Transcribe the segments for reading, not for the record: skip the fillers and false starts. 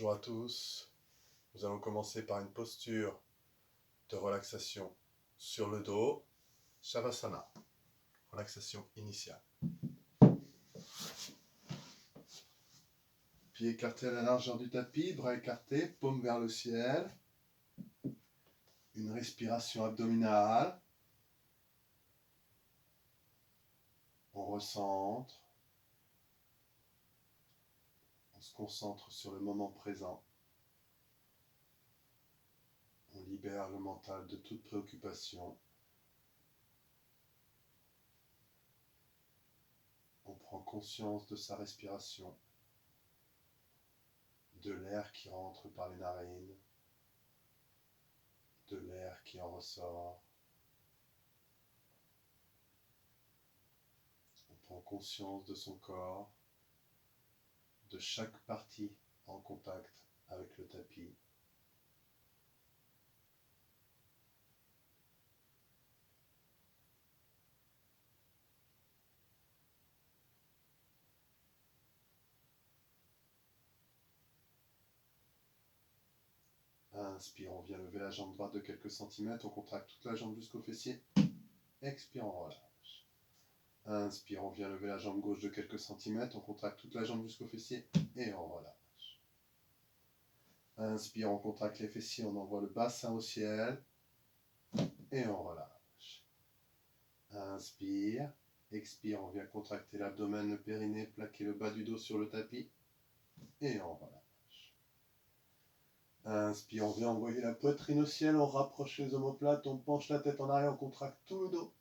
Bonjour à tous. Nous allons commencer par une posture de relaxation sur le dos, Shavasana, relaxation initiale. Pieds écartés à la largeur du tapis, bras écartés, paumes vers le ciel. Une respiration abdominale. On recentre. On se concentre sur le moment présent. On libère le mental de toute préoccupation. On prend conscience de sa respiration, de l'air qui rentre par les narines, de l'air qui en ressort. On prend conscience de son corps, de chaque partie en contact avec le tapis. Inspire, on vient lever la jambe droite de quelques centimètres, on contracte toute la jambe jusqu'au fessier. Expire, on relâche. Inspire, on vient lever la jambe gauche de quelques centimètres, on contracte toute la jambe jusqu'au fessier et on relâche. Inspire, on contracte les fessiers, on envoie le bassin au ciel et on relâche. Inspire, expire, on vient contracter l'abdomen, le périnée, plaquer le bas du dos sur le tapis et on relâche. Inspire, on vient envoyer la poitrine au ciel, on rapproche les omoplates, on penche la tête en arrière, on contracte tout le dos.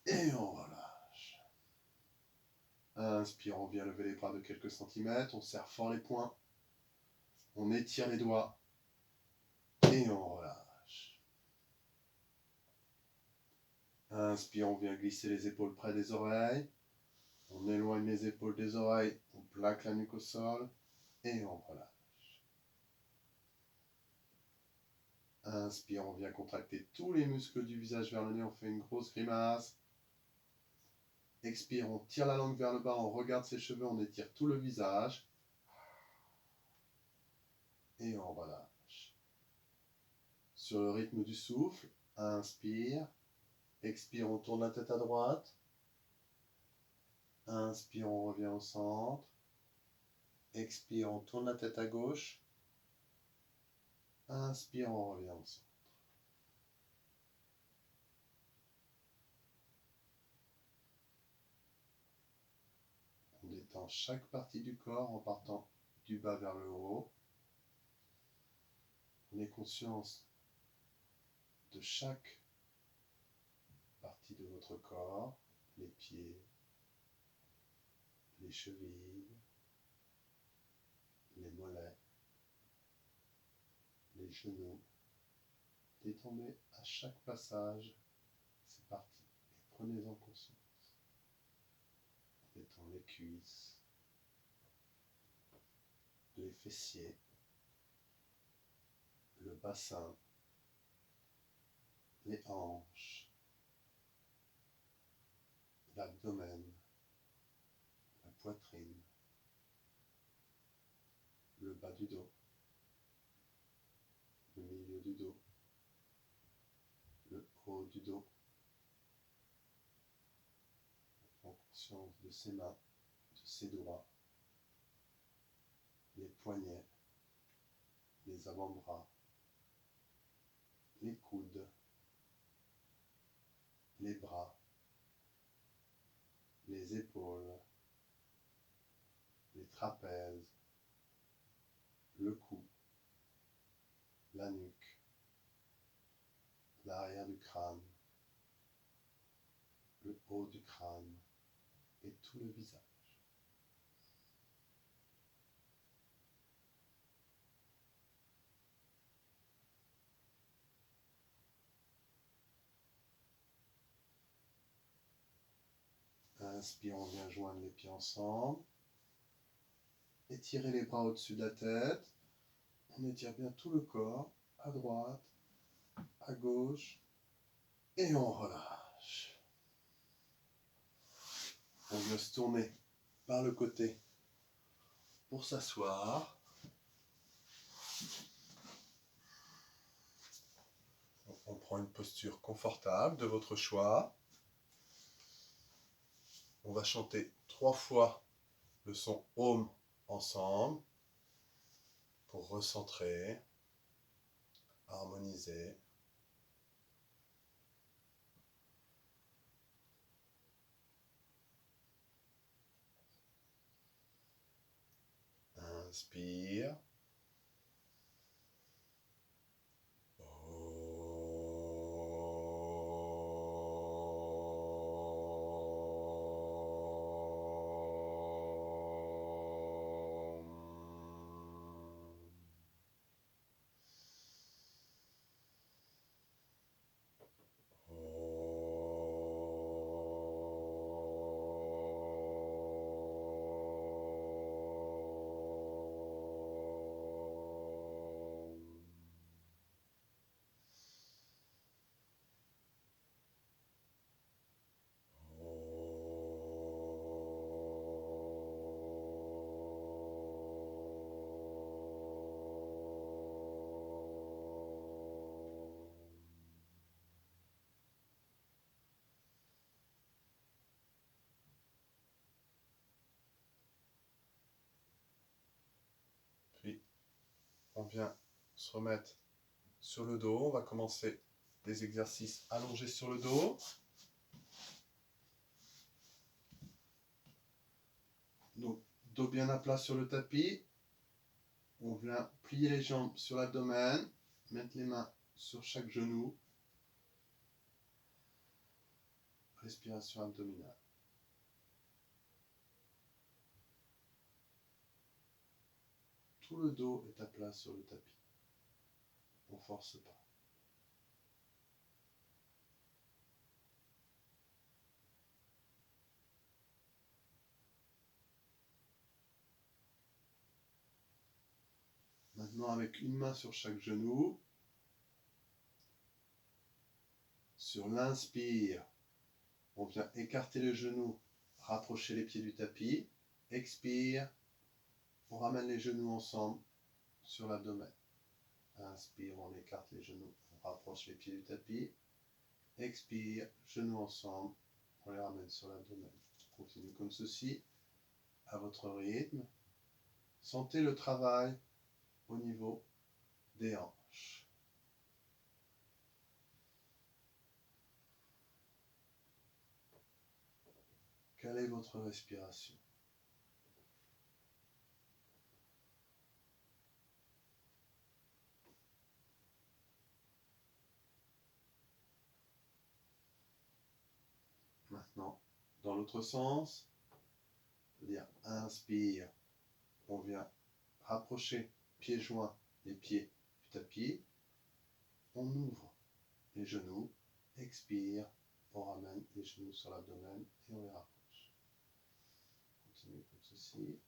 Et on relâche. Inspire, on vient lever les bras de quelques centimètres, on serre fort les poings, on étire les doigts et on relâche. Inspire, on vient glisser les épaules près des oreilles, on éloigne les épaules des oreilles, on plaque la nuque au sol et on relâche. Inspire, on vient contracter tous les muscles du visage vers le nez, on fait une grosse grimace. Expire, on tire la langue vers le bas, on regarde ses cheveux, on étire tout le visage. Et on relâche. Sur le rythme du souffle, inspire. Expire, on tourne la tête à droite. Inspire, on revient au centre. Expire, on tourne la tête à gauche. Inspire, on revient au centre. On détend chaque partie du corps en partant du bas vers le haut. Prenez conscience de chaque partie de votre corps, les pieds, les chevilles, les mollets, les genoux. Détendez à chaque passage ces parties et prenez-en conscience. On détend les cuisses, les fessiers, le bassin, les hanches, l'abdomen, la poitrine, le bas du dos, le milieu du dos, le haut du dos. On prend conscience de ses mains, de ses doigts, les poignets, les avant-bras, les coudes, les bras, les épaules, les trapèzes, le cou, la nuque, l'arrière du crâne, le haut du crâne et tout le visage. Inspire, on vient joindre les pieds ensemble. Étirez les bras au-dessus de la tête. On étire bien tout le corps, à droite, à gauche, et on relâche. On vient se tourner par le côté pour s'asseoir. On prend une posture confortable de votre choix. On va chanter 3 fois le son Om ensemble pour recentrer, harmoniser. Inspire. Puis, on vient se remettre sur le dos. On va commencer des exercices allongés sur le dos. Donc, dos bien à plat sur le tapis. On vient plier les jambes sur l'abdomen, mettre les mains sur chaque genou. Respiration abdominale. Tout le dos est à plat sur le tapis. On ne force pas. Maintenant, avec une main sur chaque genou, sur l'inspire, on vient écarter le genou, rapprocher les pieds du tapis. Expire, on ramène les genoux ensemble sur l'abdomen. Inspire, on écarte les genoux, on rapproche les pieds du tapis. Expire, genoux ensemble, on les ramène sur l'abdomen. Continue comme ceci, à votre rythme. Sentez le travail au niveau des hanches. Quelle est votre respiration? Maintenant, dans l'autre sens, c'est-à-dire inspire, on vient rapprocher pieds joints les pieds du tapis, on ouvre les genoux, expire, on ramène les genoux sur l'abdomen et on les rapproche. Continue comme ceci.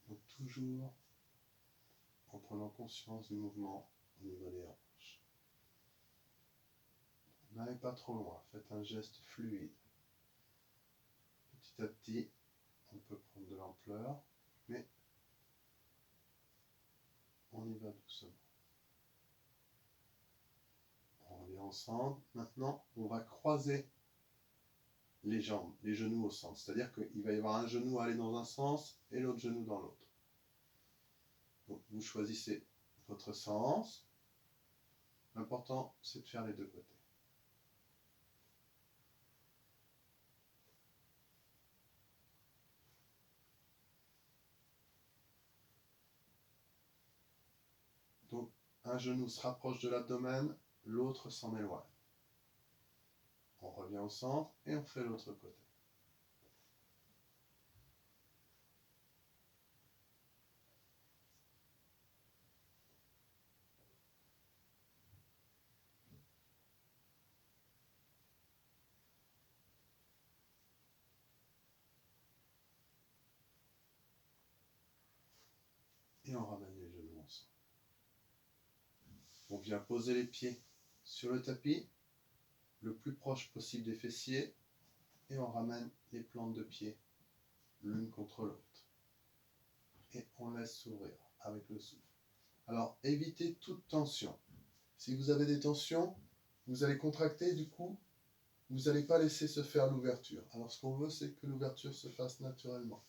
Donc toujours en prenant conscience du mouvement au niveau des hanches. N'allez pas trop loin, faites un geste fluide. Petit à petit, on peut prendre de l'ampleur, mais on y va doucement. On revient ensemble. Maintenant, on va croiser les jambes, les genoux au centre. C'est-à-dire qu'il va y avoir un genou aller dans un sens et l'autre genou dans l'autre. Donc, vous choisissez votre sens. L'important, c'est de faire les deux côtés. Donc, un genou se rapproche de l'abdomen, l'autre s'en éloigne. On revient au centre et on fait l'autre côté. Et on ramène les genoux ensemble. On vient poser les pieds sur le tapis, le plus proche possible des fessiers, et on ramène les plantes de pied l'une contre l'autre. Et on laisse s'ouvrir avec le souffle. Alors, évitez toute tension. Si vous avez des tensions, vous allez contracter, du coup, vous n'allez pas laisser se faire l'ouverture. Alors, ce qu'on veut, c'est que l'ouverture se fasse naturellement.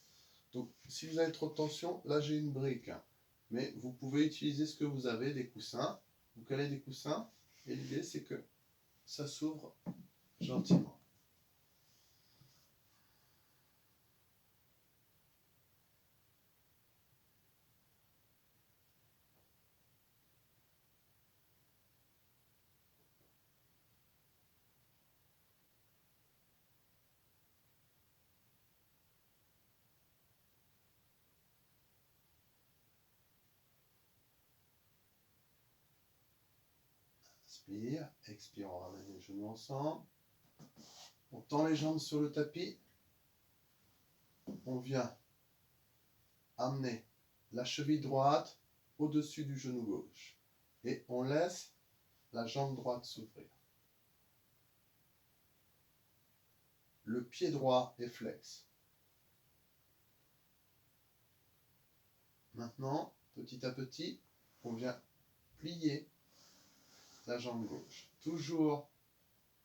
Donc, si vous avez trop de tension, là, j'ai une brique. Mais vous pouvez utiliser ce que vous avez, des coussins. Vous calez des coussins, et l'idée, c'est que ça s'ouvre gentiment. Inspire, expire, on ramène les genoux ensemble. On tend les jambes sur le tapis. On vient amener la cheville droite au-dessus du genou gauche. Et on laisse la jambe droite s'ouvrir. Le pied droit est flex. Maintenant, petit à petit, on vient plier la jambe gauche. Toujours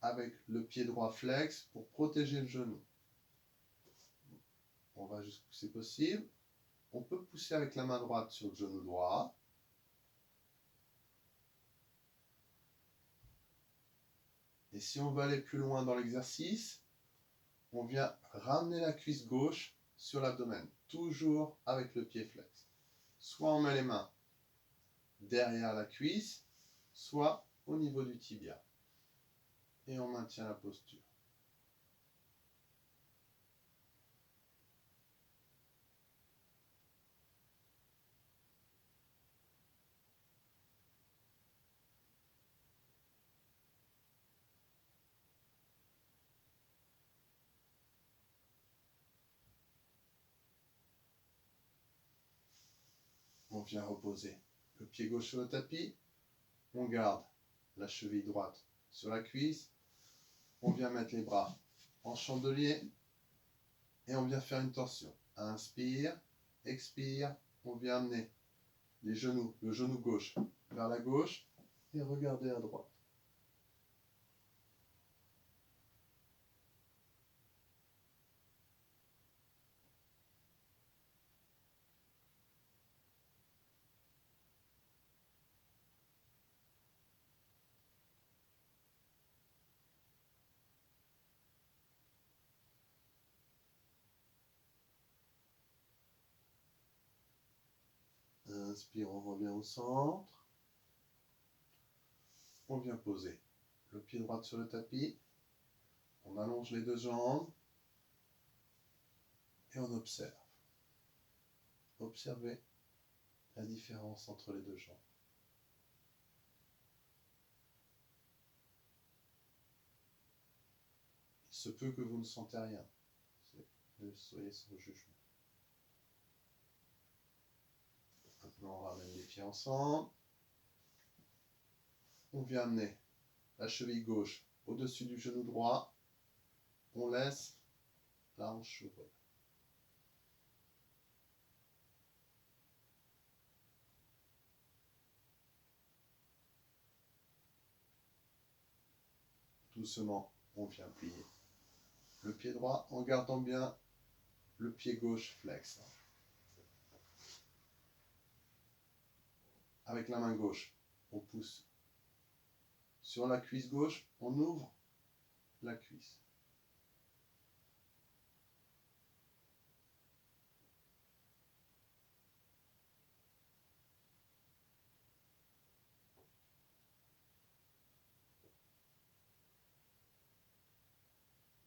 avec le pied droit flex pour protéger le genou. On va jusqu'où c'est possible. On peut pousser avec la main droite sur le genou droit. Et si on veut aller plus loin dans l'exercice, on vient ramener la cuisse gauche sur l'abdomen, toujours avec le pied flex. Soit on met les mains derrière la cuisse, soit au niveau du tibia. Et on maintient la posture. On vient reposer le pied gauche sur le tapis. On garde la cheville droite sur la cuisse. On vient mettre les bras en chandelier. Et on vient faire une torsion. Inspire, expire. On vient amener les genoux, le genou gauche vers la gauche. Et regarder à droite. Inspire, on revient au centre. On vient poser le pied droit sur le tapis. On allonge les deux jambes. Et on observe. Observez la différence entre les deux jambes. Il se peut que vous ne sentez rien. Soyez sans jugement. Maintenant, on ramène les pieds ensemble. On vient amener la cheville gauche au-dessus du genou droit. On laisse la hanche s'ouvrir. Doucement, on vient plier le pied droit en gardant bien le pied gauche flex. Avec la main gauche, on pousse sur la cuisse gauche, on ouvre la cuisse.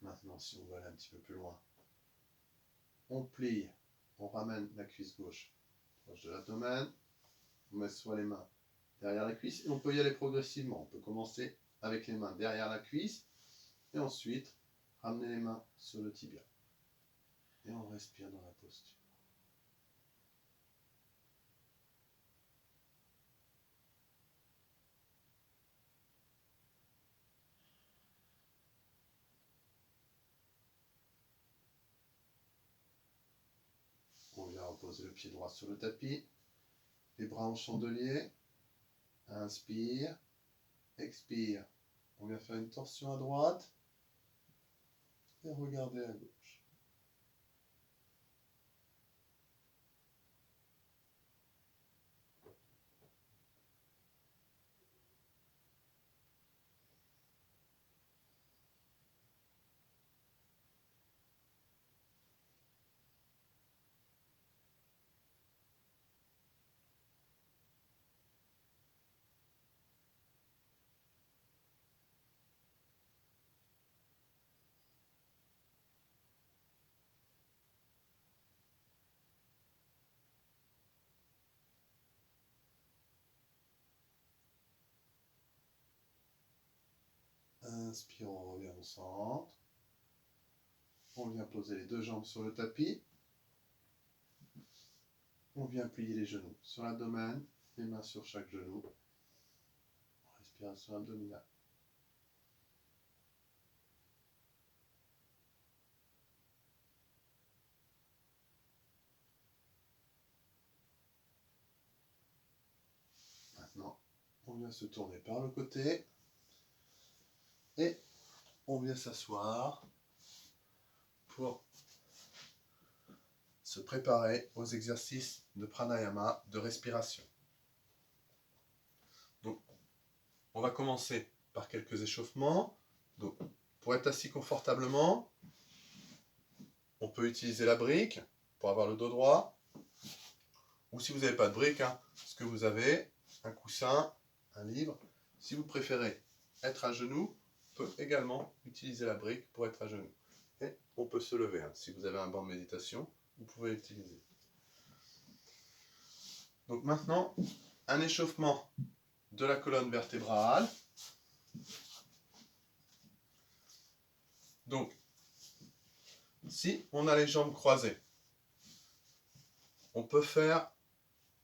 Maintenant, si on veut aller un petit peu plus loin, on plie, on ramène la cuisse gauche proche de l'abdomen, on met soit les mains derrière la cuisse, et on peut y aller progressivement. On peut commencer avec les mains derrière la cuisse, et ensuite ramener les mains sur le tibia. Et on respire dans la posture. poser le pied droit sur le tapis. Les bras en chandelier. Inspire. Expire. On vient faire une torsion à droite. Et regarder à gauche. Inspire, on revient au centre. On vient poser les deux jambes sur le tapis. On vient plier les genoux sur l'abdomen, les mains sur chaque genou. Respiration abdominale. Maintenant, on vient se tourner par le côté et on vient s'asseoir pour se préparer aux exercices de pranayama, de respiration. Donc, on va commencer par quelques échauffements. Donc, pour être assis confortablement, on peut utiliser la brique pour avoir le dos droit. Ou si vous n'avez pas de brique, ce que vous avez, un coussin, un livre. Si vous préférez être à genoux, on peut également utiliser la brique pour être à genoux. Et on peut se lever. Si vous avez un banc de méditation, vous pouvez l'utiliser. Donc maintenant, un échauffement de la colonne vertébrale. Donc, si on a les jambes croisées, on peut faire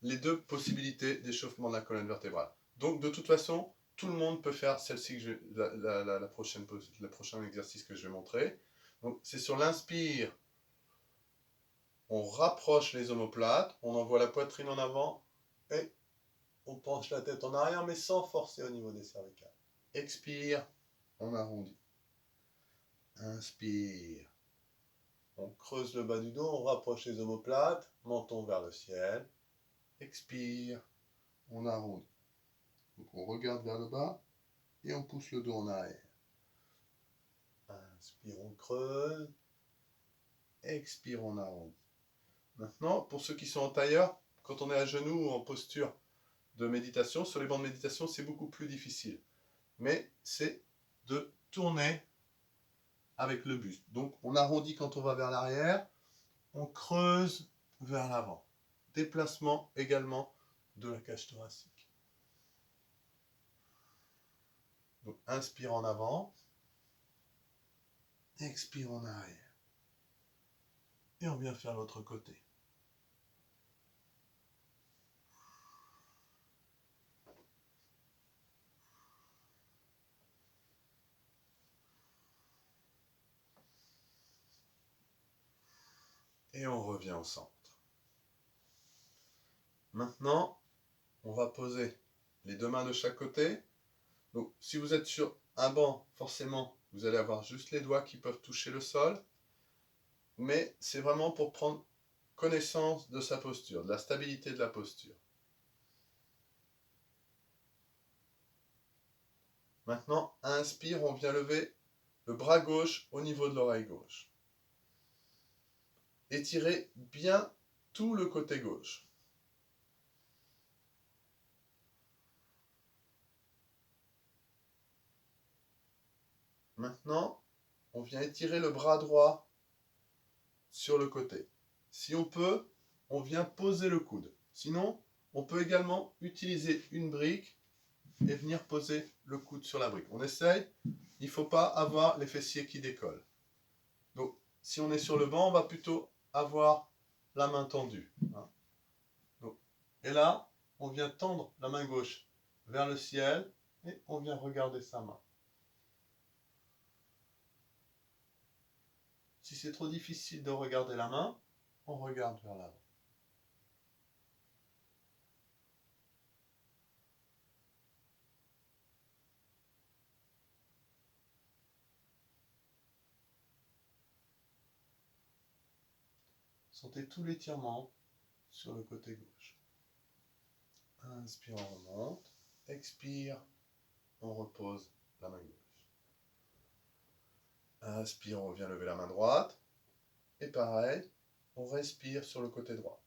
les deux possibilités d'échauffement de la colonne vertébrale. Donc, de toute façon, tout le monde peut faire celle-ci, le prochain exercice que je vais montrer. Donc, c'est sur l'inspire, on rapproche les omoplates, on envoie la poitrine en avant et on penche la tête en arrière, mais sans forcer au niveau des cervicales. Expire, on arrondit. Inspire. On creuse le bas du dos, on rapproche les omoplates, menton vers le ciel. Expire, on arrondit. Donc on regarde vers le bas et on pousse le dos en arrière. Inspire, on creuse. Expire, on arrondit. Maintenant, pour ceux qui sont en tailleur, quand on est à genoux ou en posture de méditation, sur les bancs de méditation, c'est beaucoup plus difficile. Mais c'est de tourner avec le buste. Donc on arrondit quand on va vers l'arrière, on creuse vers l'avant. Déplacement également de la cage thoracique. Donc inspire en avant, expire en arrière. Et on vient faire l'autre côté. Et on revient au centre. Maintenant, on va poser les deux mains de chaque côté. Donc, si vous êtes sur un banc, forcément, vous allez avoir juste les doigts qui peuvent toucher le sol. Mais c'est vraiment pour prendre connaissance de sa posture, de la stabilité de la posture. Maintenant, inspire, on vient lever le bras gauche au niveau de l'oreille gauche. Étirez bien tout le côté gauche. Maintenant, on vient étirer le bras droit sur le côté. Si on peut, on vient poser le coude. Sinon, on peut également utiliser une brique et venir poser le coude sur la brique. On essaye, il ne faut pas avoir les fessiers qui décollent. Donc, si on est sur le banc, on va plutôt avoir la main tendue. Donc, et là, on vient tendre la main gauche vers le ciel et on vient regarder sa main. Si c'est trop difficile de regarder la main, on regarde vers l'avant. Sentez tout l'étirement sur le côté gauche. Inspire, on remonte. Expire, on repose la main gauche. Inspire, on revient lever la main droite. Et pareil, on respire sur le côté droit.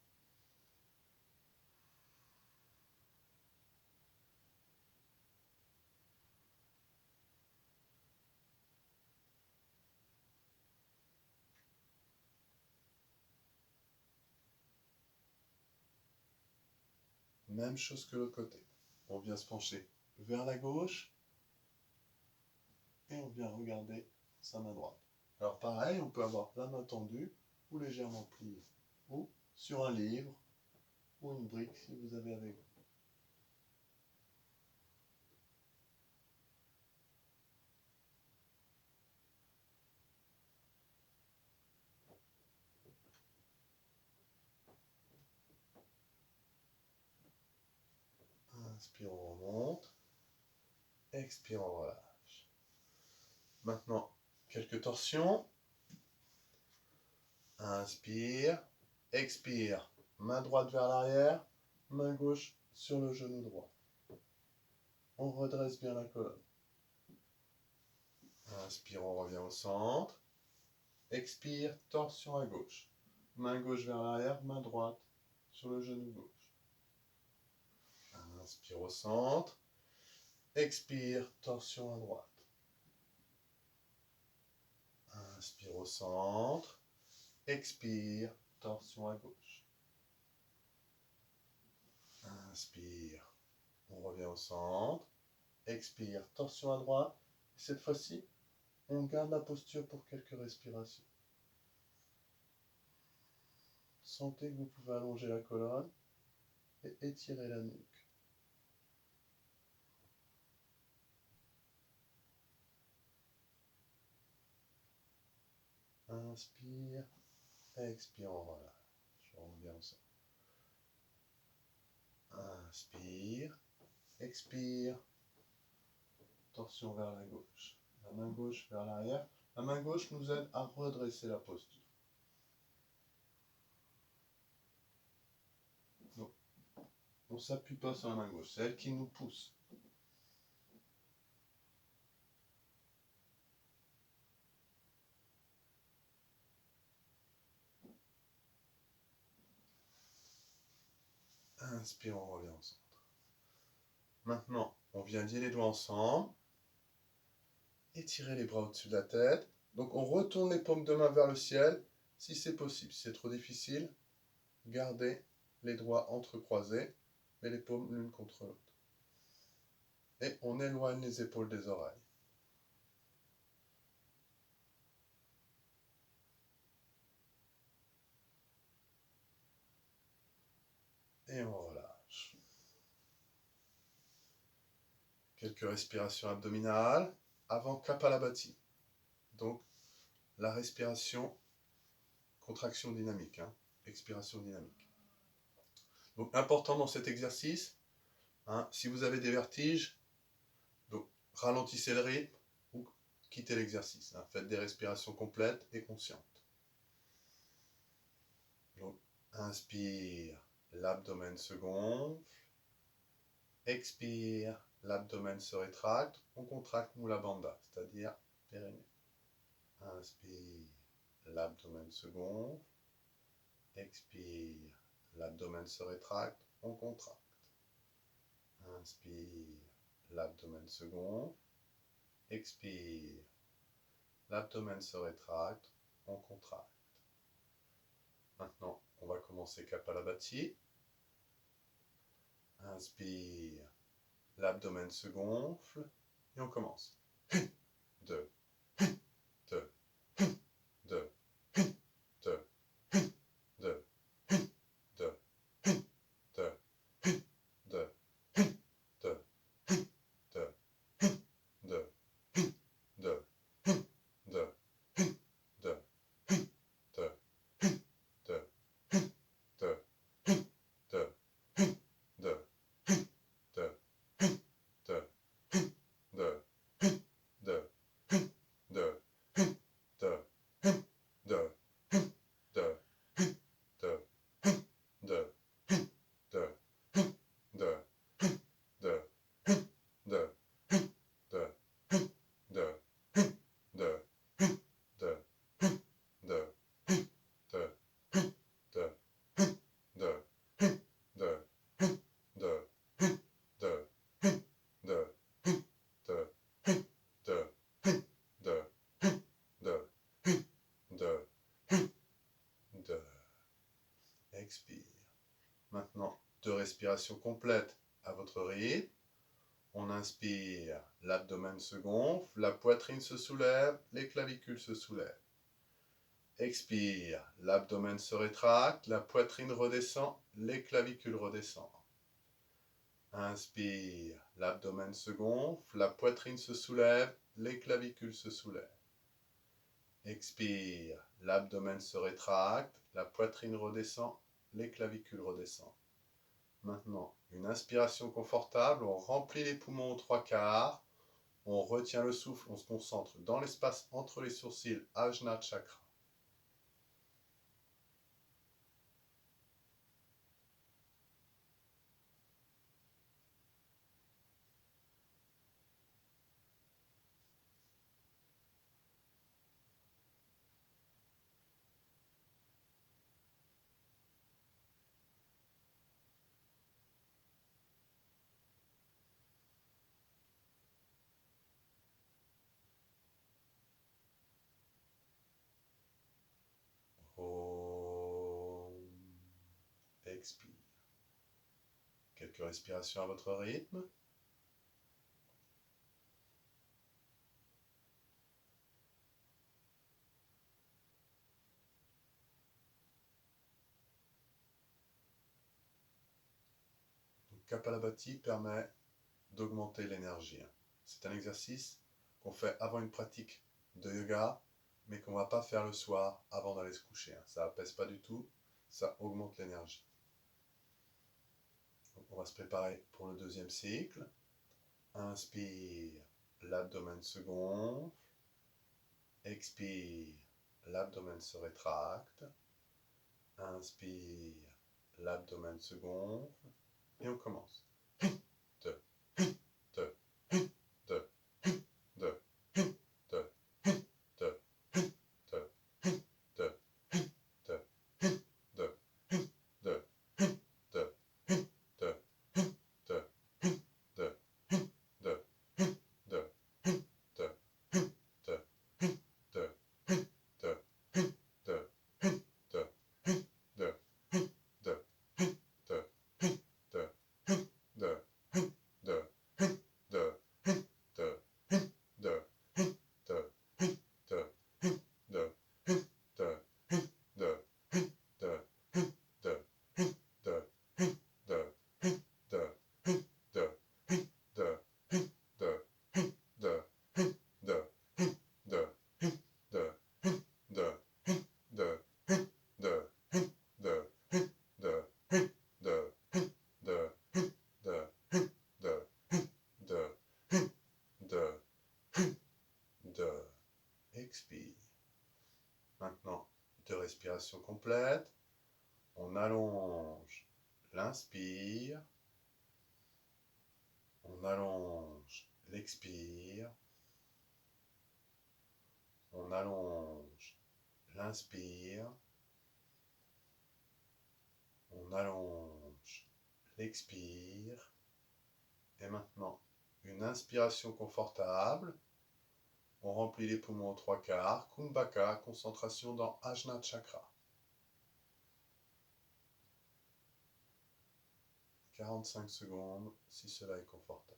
Même chose que l'autre côté. On vient se pencher vers la gauche et on vient regarder sa main droite. Alors pareil, on peut avoir la main tendue ou légèrement pliée, ou sur un livre ou une brique si vous avez avec vous. Inspire, on remonte. Expire, on relâche. Maintenant, quelques torsions. Inspire, expire. Main droite vers l'arrière, main gauche sur le genou droit. On redresse bien la colonne. Inspire, on revient au centre. Expire, torsion à gauche. Main gauche vers l'arrière, main droite sur le genou gauche. Inspire au centre. Expire, torsion à droite. Inspire au centre. Expire, torsion à gauche. Inspire, on revient au centre. Expire, torsion à droite. Cette fois-ci, on garde la posture pour quelques respirations. Sentez que vous pouvez allonger la colonne et étirer la nuque. Inspire, expire, on relâche. On revient au centre. Inspire, expire, torsion vers la gauche. La main gauche vers l'arrière. La main gauche nous aide à redresser la posture. Donc, on ne s'appuie pas sur la main gauche, c'est elle qui nous pousse. Inspire, on revient au centre. Maintenant, on vient lier les doigts ensemble. Étirer les bras au-dessus de la tête. Donc on retourne les paumes de main vers le ciel, si c'est possible. Si c'est trop difficile, gardez les doigts entrecroisés, mais les paumes l'une contre l'autre. Et on éloigne les épaules des oreilles. Et on relâche. Quelques respirations abdominales avant Kapalabhati. Donc la respiration, contraction dynamique, expiration dynamique. Donc important dans cet exercice, si vous avez des vertiges, donc ralentissez le rythme ou quittez l'exercice. Faites des respirations complètes et conscientes. Donc inspire, l'abdomen se gonfle. Expire, l'abdomen se rétracte. On contracte Mula Bandha, c'est-à-dire périnée. Inspire, l'abdomen se gonfle. Expire, l'abdomen se rétracte. On contracte. Inspire, l'abdomen se gonfle. Expire, l'abdomen se rétracte. On contracte. Maintenant, on va commencer Kapalabhati. Inspire, l'abdomen se gonfle et on commence. 2, 2, 2, 2, 2, 2, 2, 2, 2, 2, 2, 2, 2, 2, 2, expire. Maintenant, 2 respirations complètes à votre rythme. On inspire, l'abdomen se gonfle, la poitrine se soulève, les clavicules se soulèvent. Expire, l'abdomen se rétracte, la poitrine redescend, les clavicules redescendent. Inspire, l'abdomen se gonfle, la poitrine se soulève, les clavicules se soulèvent. Expire, l'abdomen se rétracte, la poitrine redescend, les clavicules redescendent. Maintenant, une inspiration confortable, on remplit les poumons aux 3/4, on retient le souffle, on se concentre dans l'espace entre les sourcils, Ajna Chakra. Expire. Quelques respirations à votre rythme. Kapalabhati permet d'augmenter l'énergie. C'est un exercice qu'on fait avant une pratique de yoga, mais qu'on ne va pas faire le soir avant d'aller se coucher. Ça n'apaise pas du tout, ça augmente l'énergie. On va se préparer pour le 2e cycle. Inspire, l'abdomen se gonfle. Expire, l'abdomen se rétracte. Inspire, l'abdomen se gonfle. Et on commence. 2, 2, 2, 2, 2, 2, 2, 2, 2, 2, 2, 2, 2, 2, 2, 2, 2, 2, 2, 2, expire. Maintenant, 2 respirations complètes. On allonge l'inspire. On allonge l'expire. On allonge l'inspire. On allonge l'expire. Et maintenant, une inspiration confortable. On remplit les poumons aux 3/4. Kumbhaka, concentration dans Ajna Chakra. 45 secondes, si cela est confortable.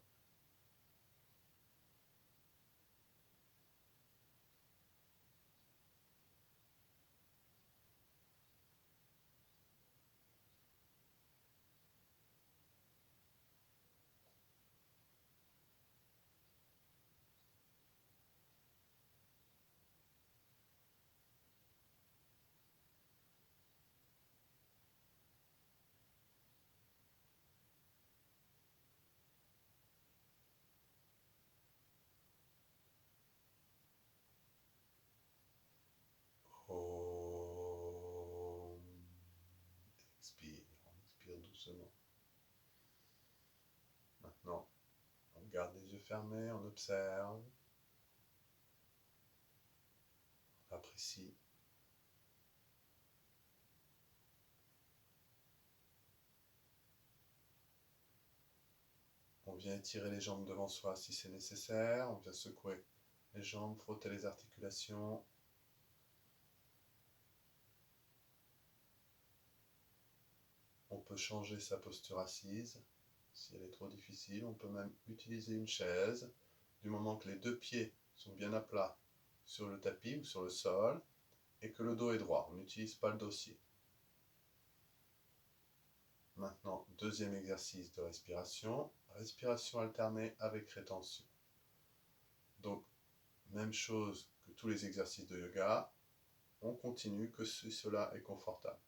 Expire, on expire doucement. Maintenant, on garde les yeux fermés, on observe, on apprécie. On vient étirer les jambes devant soi si c'est nécessaire, on vient secouer les jambes, frotter les articulations. peut changer sa posture assise. Si elle est trop difficile, on peut même utiliser une chaise. Du moment que les deux pieds sont bien à plat sur le tapis ou sur le sol et que le dos est droit, on n'utilise pas le dossier. Maintenant, deuxième exercice de respiration, respiration alternée avec rétention. Donc, même chose que tous les exercices de yoga, on continue que si cela est confortable.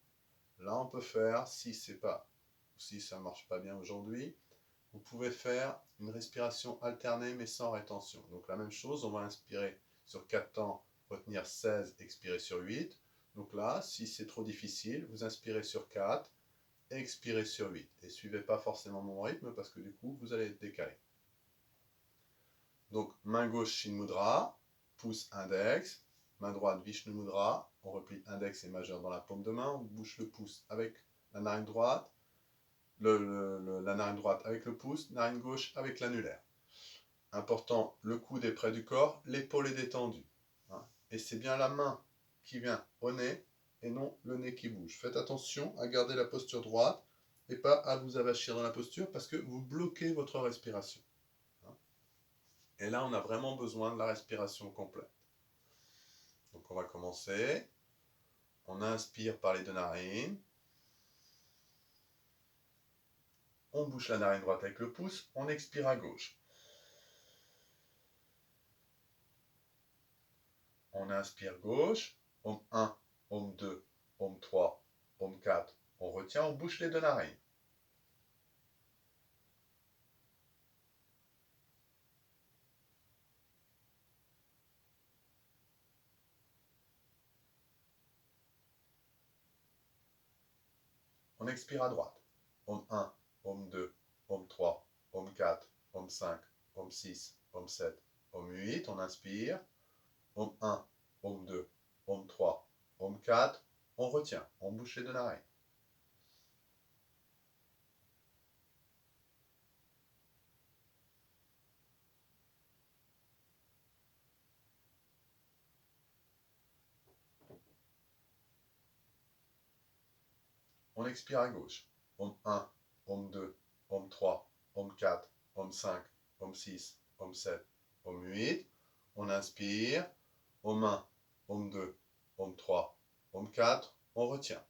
Là, on peut faire, si ça ne marche pas bien aujourd'hui, vous pouvez faire une respiration alternée mais sans rétention. Donc la même chose, on va inspirer sur 4 temps, retenir 16, expirer sur 8. Donc là, si c'est trop difficile, vous inspirez sur 4, expirez sur 8. Et suivez pas forcément mon rythme parce que du coup, vous allez être décalé. Donc main gauche Shin Mudra, pouce index, main droite Vishnu Mudra, on replie index et majeur dans la paume de main, on bouche le pouce avec la narine droite, la narine droite avec le pouce, narine gauche avec l'annulaire. Important, le coude est près du corps, l'épaule est détendue. Et c'est bien la main qui vient au nez et non le nez qui bouge. Faites attention à garder la posture droite et pas à vous avachir dans la posture parce que vous bloquez votre respiration. Et là, on a vraiment besoin de la respiration complète. Donc on va commencer. On inspire par les deux narines. On bouche la narine droite avec le pouce. On expire à gauche. On inspire gauche. Om 1, Om 2, Om 3, Om 4. On retient, on bouche les deux narines. On expire à droite. Om 1, Om 2, Om 3, Om 4, Om 5, Om 6, Om 7, Om 8. On inspire. Om 1, Om 2, Om 3, Om 4. On retient. On bouche les deux narines. On expire à gauche. Om 1, Om 2, Om 3, Om 4, Om 5, Om 6, Om 7, Om 8. On inspire. Om 1, Om 2, Om 3, Om 4. On retient.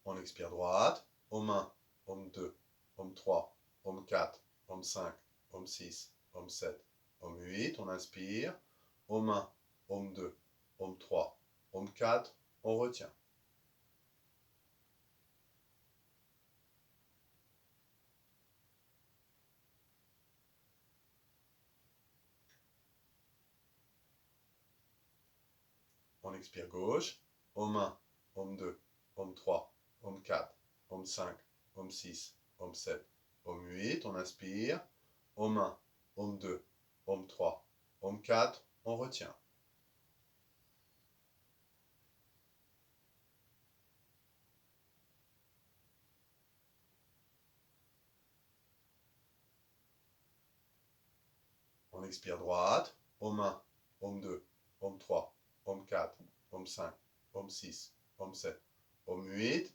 On expire droite. Om 1, Om 2, Om 3, Om 4, Om 5, Om 6, Om 7, Om 8. On inspire. Om 1, Om 2, Om 3, Om 4. On retient. On expire gauche. Om 1, Om 2, Om 3, Om 4, Om 5, Om 6, Om 7, Om 8. On inspire. Om 1, Om 2, Om 3, Om 4. On retient. On expire droite. Om 1, Om 2, Om 3, Om 4, Om 5, Om 6, Om 7, Om 8.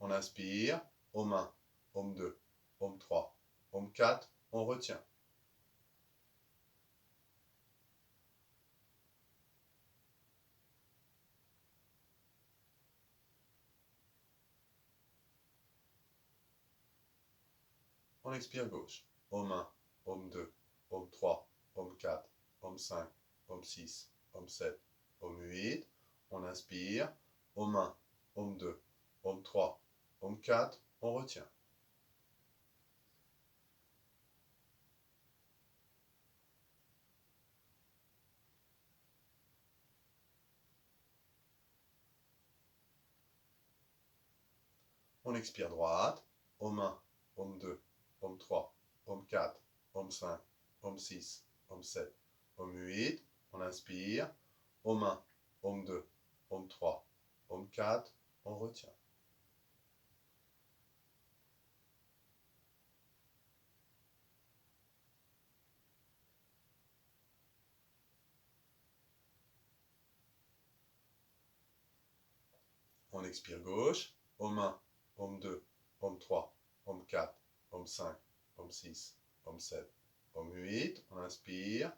On inspire. Om 1, Om 2, Om 3, Om 4. On retient. On expire gauche. Om 1, Om 2, Om 3, Om 4, Om 5, Om 6, Om 7, Om 8. On inspire. Om 1, Om 2, Om 3, Om 4. On retient. On expire droite. Om 1, Om 2, Om 3, Om 4, Om 5, Om 6, Om 7, Om 8. On inspire. Om 1, Om 2, Om 3, Om 4. On retient. On expire gauche. Homme 1, homme 2, homme 3, homme 4, homme 5, homme 6, homme 7, homme 8. On inspire.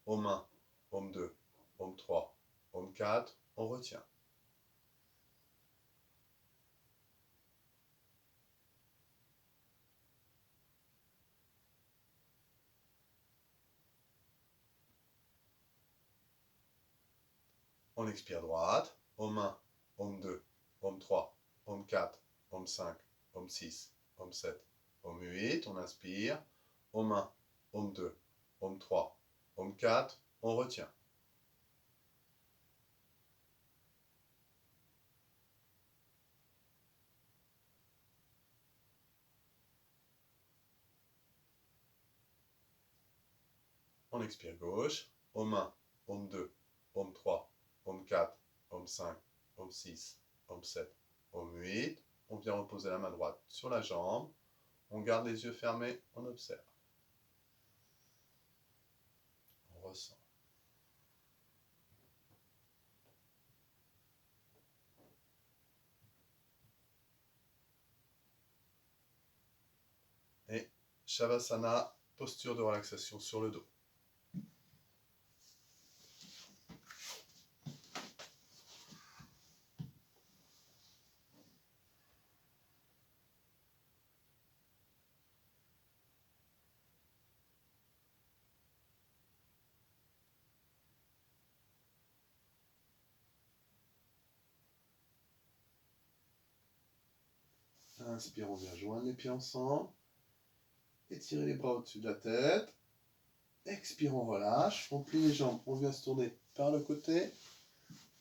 Homme 1, homme 2, homme 3, homme 4. On retient. On expire droite. Homme 1, homme 2, homme 3, homme 4, homme 5, homme 6, homme 7, homme 8. On inspire. Homme 1, homme 2, homme 3, homme 4. On retient. On expire gauche. Homme 1, homme 2, homme 3, homme 4, homme 5, homme 6, homme 7, homme 8. On vient reposer la main droite sur la jambe. On garde les yeux fermés, on observe. On ressent. Et Shavasana, posture de relaxation sur le dos. Inspire, on vient joindre les pieds ensemble. Étirez les bras au-dessus de la tête. Expire, on relâche. On plie les jambes. On vient se tourner par le côté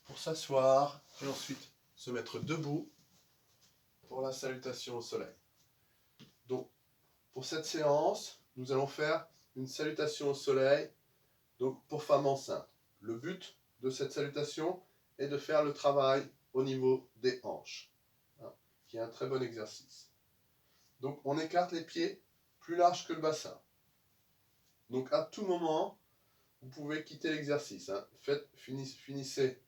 pour s'asseoir. Et ensuite se mettre debout pour la salutation au soleil. Donc, pour cette séance, nous allons faire une salutation au soleil. Donc, pour femmes enceintes. Le but de cette salutation est de faire le travail au niveau des hanches, qui est un très bon exercice. Donc, on écarte les pieds plus larges que le bassin. Donc, à tout moment, vous pouvez quitter l'exercice. Finissez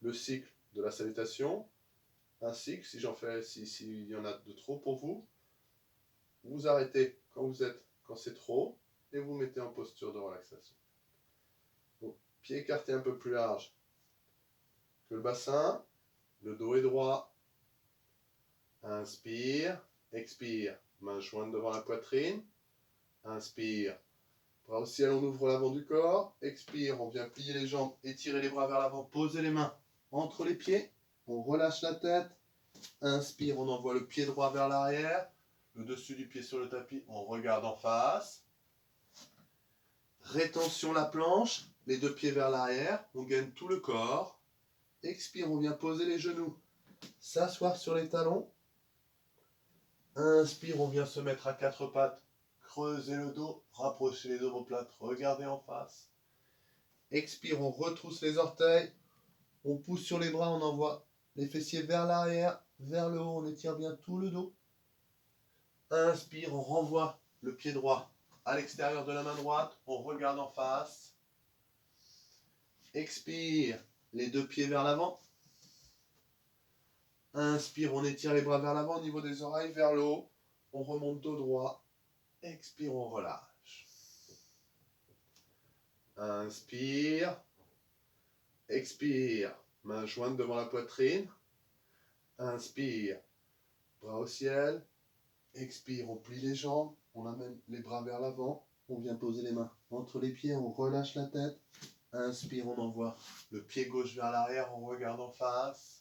le cycle de la salutation. Un cycle, s'il y en a de trop pour vous, vous arrêtez quand c'est trop, et vous mettez en posture de relaxation. Donc, pieds écartés un peu plus large que le bassin, le dos est droit. Inspire, expire, main jointe devant la poitrine. Inspire, bras au ciel, on ouvre l'avant du corps. Expire, on vient plier les jambes, étirer les bras vers l'avant, poser les mains entre les pieds. On relâche la tête. Inspire, on envoie le pied droit vers l'arrière. Le dessus du pied sur le tapis, on regarde en face. Rétention la planche, les deux pieds vers l'arrière. On gaine tout le corps. Expire, on vient poser les genoux. S'asseoir sur les talons. Inspire, on vient se mettre à quatre pattes. Creusez le dos, rapprochez les omoplates, regardez en face. Expire, on retrousse les orteils. On pousse sur les bras, on envoie les fessiers vers l'arrière, vers le haut, on étire bien tout le dos. Inspire, on renvoie le pied droit à l'extérieur de la main droite, on regarde en face. Expire, les deux pieds vers l'avant. Inspire, on étire les bras vers l'avant au niveau des oreilles, vers le haut. On remonte dos droit. Expire, on relâche. Inspire. Expire, main jointe devant la poitrine. Inspire, bras au ciel. Expire, on plie les jambes. On amène les bras vers l'avant. On vient poser les mains entre les pieds. On relâche la tête. Inspire, on envoie le pied gauche vers l'arrière. On regarde en face.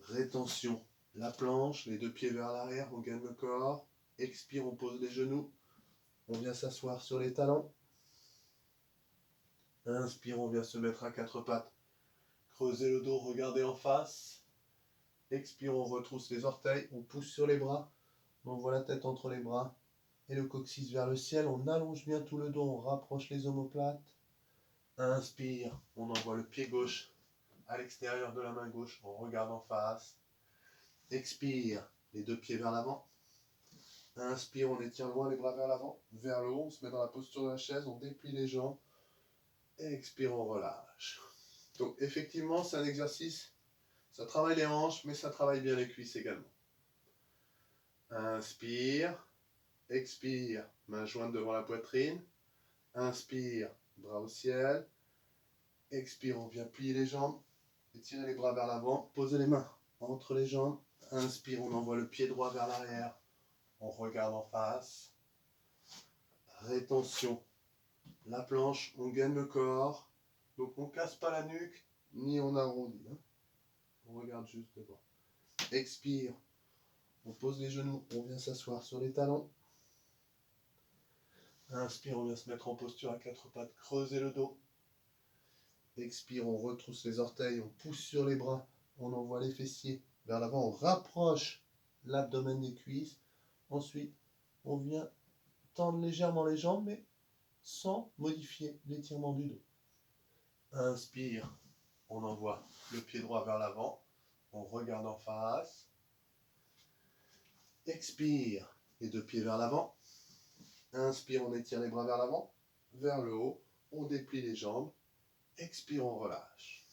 Rétention, la planche, les deux pieds vers l'arrière. On gagne le corps. Expire, on pose les genoux. On vient s'asseoir sur les talons. Inspire, on vient se mettre à quatre pattes. Creusez le dos, regardez en face. Expire, on retrousse les orteils. On pousse sur les bras. On envoie la tête entre les bras. Et le coccyx vers le ciel. On allonge bien tout le dos. On rapproche les omoplates. Inspire, on envoie le pied gauche à l'extérieur de la main gauche. On regarde en face. Expire, les deux pieds vers l'avant. Inspire, on étire loin les bras vers l'avant, vers le haut, on se met dans la posture de la chaise, on déplie les jambes. Expire, on relâche. Donc effectivement, c'est un exercice Ça travaille les hanches, mais ça travaille bien les cuisses également. Inspire, expire, main jointe devant la poitrine. Inspire, bras au ciel. Expire, on vient plier les jambes. Étirez les bras vers l'avant. Posez les mains entre les jambes. Inspire, on envoie le pied droit vers l'arrière. On regarde en face. Rétention. La planche, on gaine le corps. Donc on ne casse pas la nuque, ni on arrondit. On regarde juste devant. Expire. On pose les genoux, on vient s'asseoir sur les talons. Inspire, on vient se mettre en posture à quatre pattes, creuser le dos. Expire, on retrousse les orteils, on pousse sur les bras, on envoie les fessiers vers l'avant, on rapproche l'abdomen des cuisses. Ensuite, on vient tendre légèrement les jambes, mais sans modifier l'étirement du dos. Inspire, on envoie le pied droit vers l'avant, on regarde en face. Expire, les deux pieds vers l'avant. Inspire, on étire les bras vers l'avant, vers le haut, on déplie les jambes. Expire, on relâche.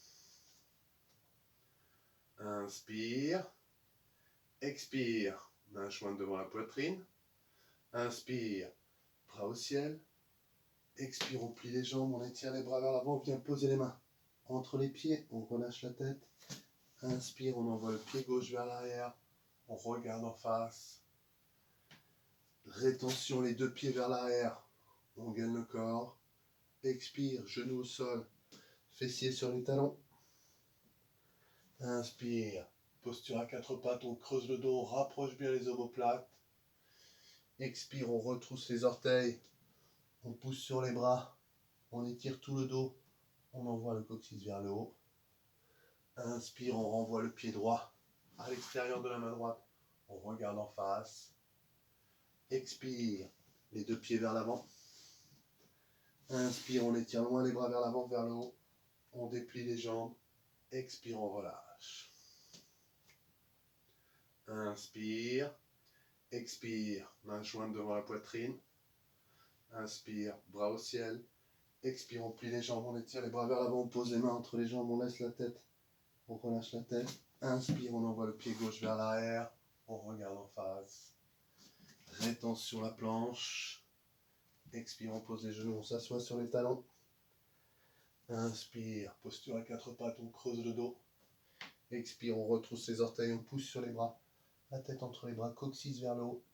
Inspire, expire, main jointe devant la poitrine. Inspire, bras au ciel. Expire, on plie les jambes, on étire les bras vers l'avant, on vient poser les mains entre les pieds, on relâche la tête. Inspire, on envoie le pied gauche vers l'arrière, on regarde en face. Rétention, les deux pieds vers l'arrière, on gaine le corps. Expire, genoux au sol, fessiers sur les talons. Inspire, posture à quatre pattes, on creuse le dos, on rapproche bien les omoplates. Expire, on retrousse les orteils, on pousse sur les bras, on étire tout le dos, on envoie le coccyx vers le haut. Inspire, on renvoie le pied droit à l'extérieur de la main droite, on regarde en face. Expire, les deux pieds vers l'avant. Inspire, on étire loin les bras vers l'avant, vers le haut. On déplie les jambes. Expire, on relâche. Inspire, expire, main jointe devant la poitrine. Inspire, bras au ciel. Expire, on plie les jambes, on étire les bras vers l'avant, on pose les mains entre les jambes, on laisse la tête. On relâche la tête. Inspire, on envoie le pied gauche vers l'arrière. On regarde en face. Rétention la planche. Expire, on pose les genoux, on s'assoit sur les talons. Inspire, posture à quatre pattes, on creuse le dos. Expire, on retrousse les orteils, on pousse sur les bras. La tête entre les bras, coccyx vers le haut.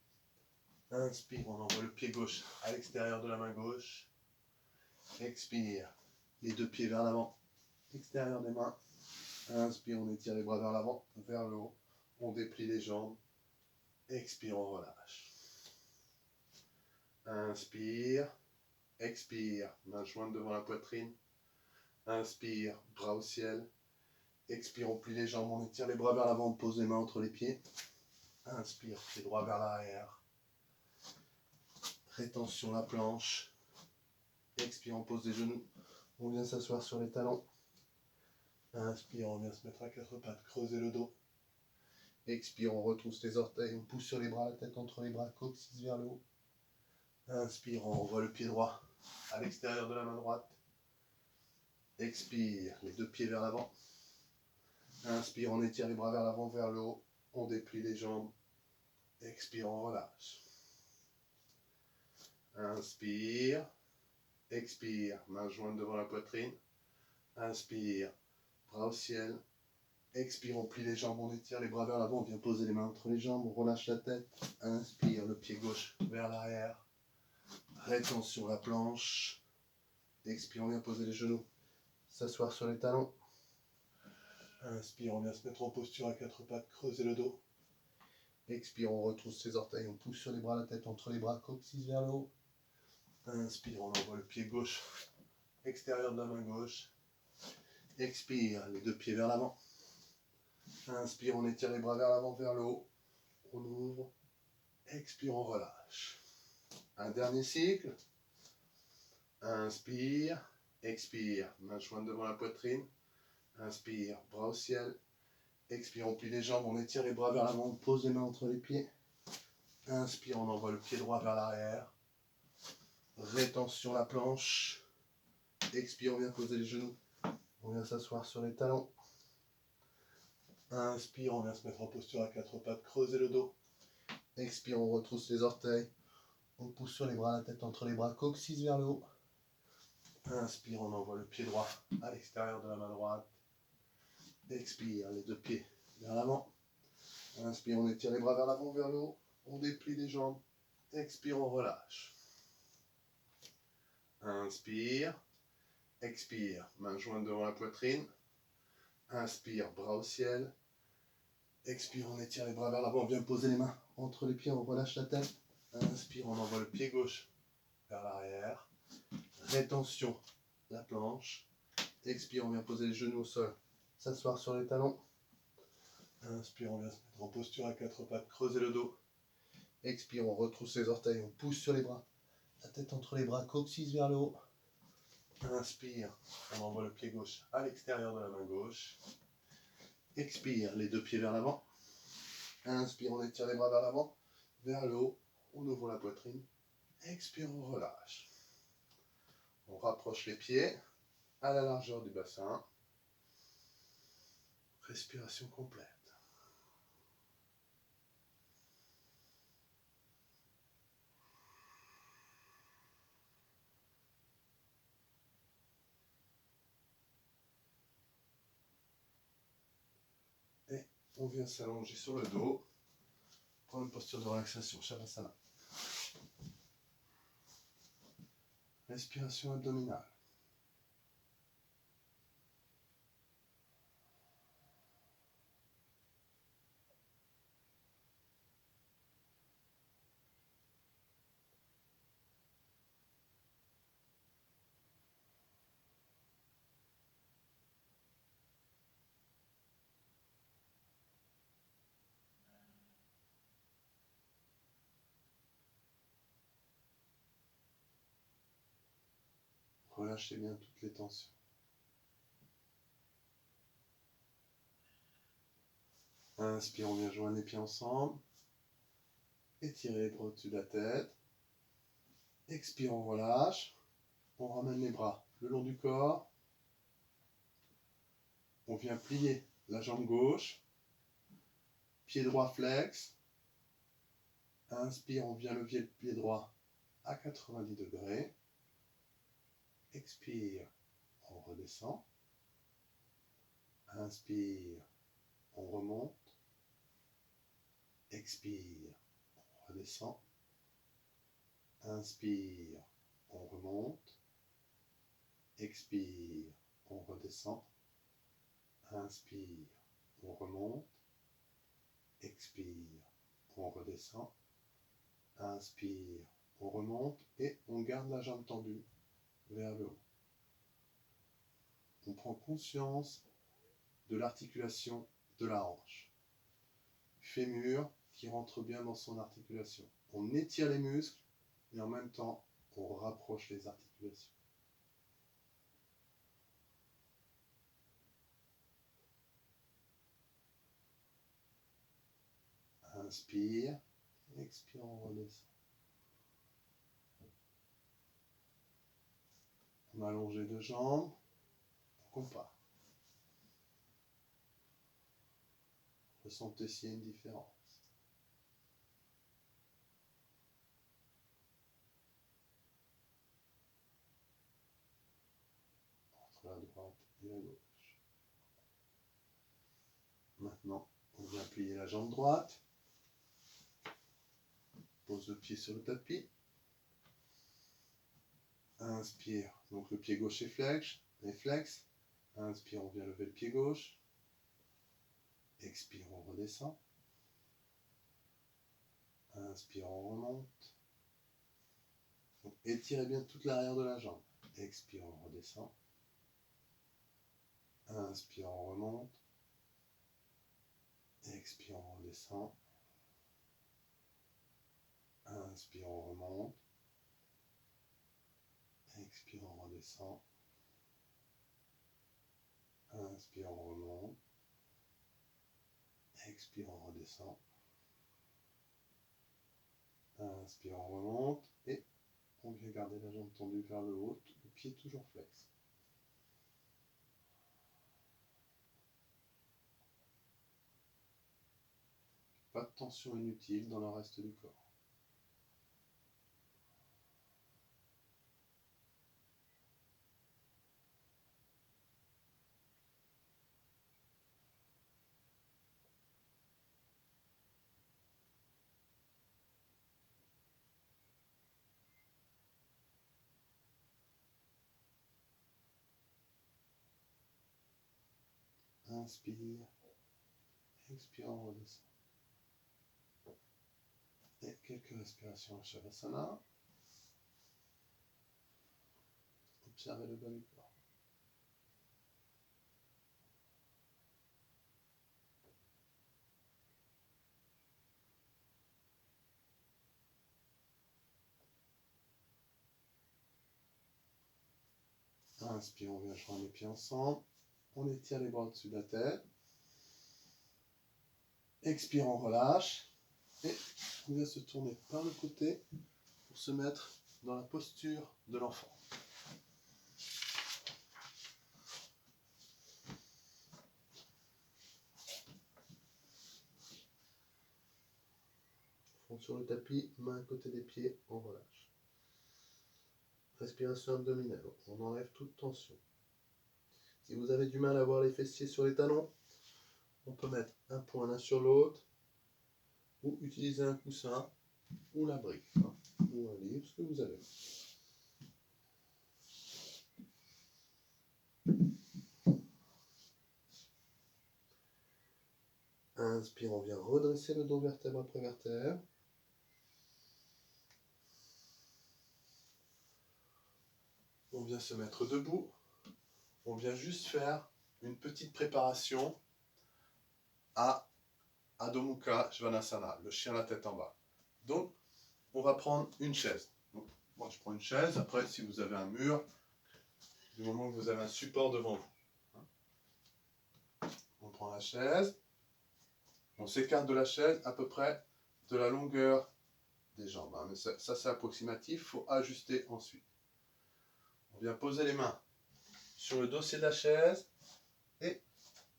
Inspire, on envoie le pied gauche à l'extérieur de la main gauche. Expire, les deux pieds vers l'avant, extérieur des mains. Inspire, on étire les bras vers l'avant, vers le haut. On déplie les jambes. Expire, on relâche. Inspire, expire, main jointe devant la poitrine. Inspire, bras au ciel. Expire, on plie les jambes, on étire les bras vers l'avant, on pose les mains entre les pieds. Inspire, pied droit vers l'arrière. Rétention la planche. Expire, on pose les genoux. On vient s'asseoir sur les talons. Inspire, on vient se mettre à quatre pattes, creuser le dos. Expire, on retrousse les orteils, on pousse sur les bras, la tête entre les bras, coccyx vers le haut. Inspire, on renvoie le pied droit à l'extérieur de la main droite. Expire, les deux pieds vers l'avant. Inspire, on étire les bras vers l'avant, vers le haut. On déplie les jambes. Expire, on relâche. Inspire. Expire, main jointe devant la poitrine. Inspire, bras au ciel. Expire, on plie les jambes, on étire les bras vers l'avant, on vient poser les mains entre les jambes, on relâche la tête. Inspire, le pied gauche vers l'arrière. Rétention la planche. Expire, on vient poser les genoux. S'asseoir sur les talons. Inspire, on vient se mettre en posture à quatre pattes, creuser le dos. Expire, on retrousse ses orteils, on pousse sur les bras, la tête entre les bras, coccyx vers le haut. Inspire, on envoie le pied gauche, extérieur de la main gauche. Expire, les deux pieds vers l'avant. Inspire, on étire les bras vers l'avant, vers le haut. On ouvre. Expire, on relâche. Un dernier cycle. Inspire, expire, main jointe devant la poitrine. Inspire, bras au ciel. Expire, on plie les jambes, on étire les bras vers l'avant, on pose les mains entre les pieds. Inspire, on envoie le pied droit vers l'arrière. Rétention la planche. Expire, on vient poser les genoux. On vient s'asseoir sur les talons. Inspire, on vient se mettre en posture à quatre pattes, creuser le dos. Expire, on retrousse les orteils. On pousse sur les bras, la tête entre les bras, coccyx vers le haut. Inspire, on envoie le pied droit à l'extérieur de la main droite. Expire, les deux pieds vers l'avant. Inspire, on étire les bras vers l'avant, vers le haut. On déplie les jambes. Expire, on relâche. Inspire. Expire, main jointe devant la poitrine. Inspire, bras au ciel. Expire, on étire les bras vers l'avant. On vient poser les mains entre les pieds, on relâche la tête. Inspire, on envoie le pied gauche vers l'arrière. Rétention, la planche. Expire, on vient poser les genoux au sol. S'asseoir sur les talons. Inspire, on vient se mettre en posture à quatre pattes, creuser le dos. Expire, on retrousse les orteils, on pousse sur les bras. La tête entre les bras, coccyx vers le haut. Inspire, on envoie le pied gauche à l'extérieur de la main gauche. Expire, les deux pieds vers l'avant. Inspire, on étire les bras vers l'avant, vers le haut. On ouvre la poitrine. Expire, on relâche. On rapproche les pieds à la largeur du bassin. Respiration complète. Et on vient s'allonger sur le dos. Prendre une posture de relaxation, Shavasana. Respiration abdominale. Relâchez bien toutes les tensions. Inspire, on vient joindre les pieds ensemble. Étirez les bras au-dessus de la tête. Expire, on relâche. On ramène les bras le long du corps. On vient plier la jambe gauche. Pied droit flex. Inspire, on vient lever le pied droit à 90 degrés. Expire, on redescend. Inspire, on remonte. Expire, on redescend. Inspire, on remonte. Expire, on redescend. Inspire, on remonte. Expire, on redescend. Inspire, on remonte et on garde la jambe tendue vers le haut. On prend conscience de l'articulation de la hanche. Fémur qui rentre bien dans son articulation. On étire les muscles et en même temps, on rapproche les articulations. Inspire, expire, on redescend. On allonge les deux jambes, on compare. Ressentez s'il y a une différence. Entre la droite et la gauche. Maintenant, on vient plier la jambe droite. Pose le pied sur le tapis. Inspire, donc le pied gauche est flex. Inspire, on vient lever le pied gauche. Expire, on redescend. Inspire, on remonte. Donc, étirez bien toute l'arrière de la jambe. Expire, on redescend. Inspire, on remonte. Expire, on redescend. Inspire, on remonte. Expire, on redescend. Inspire, on remonte. Expire, on redescend. Inspire, on remonte. Et on vient garder la jambe tendue vers le haut, le pied toujours flex. Pas de tension inutile dans le reste du corps. Inspire, expire, on redescend. Et quelques respirations à Shavasana. Observez le bas du corps. Inspire, on vient joindre les pieds ensemble. On étire les bras au-dessus de la tête. Expire, on relâche. Et on vient se tourner par le côté pour se mettre dans la posture de l'enfant. Front sur le tapis, main à côté des pieds, on relâche. Respiration abdominale, on enlève toute tension. Si vous avez du mal à voir les fessiers sur les talons, on peut mettre un point l'un sur l'autre, ou utiliser un coussin, ou la brique, ou un livre, ce que vous avez. Inspire, on vient redresser le dos vertèbre après vertèbre. On vient se mettre debout. On vient juste faire une petite préparation à Adho Mukha Svanasana, le chien la tête en bas. Donc, on va prendre une chaise. Donc, moi, je prends une chaise. Après, si vous avez un mur, du moment que vous avez un support devant vous. On prend la chaise. On s'écarte de la chaise à peu près de la longueur des jambes. Mais ça c'est approximatif. Il faut ajuster ensuite. On vient poser les mains sur le dossier de la chaise et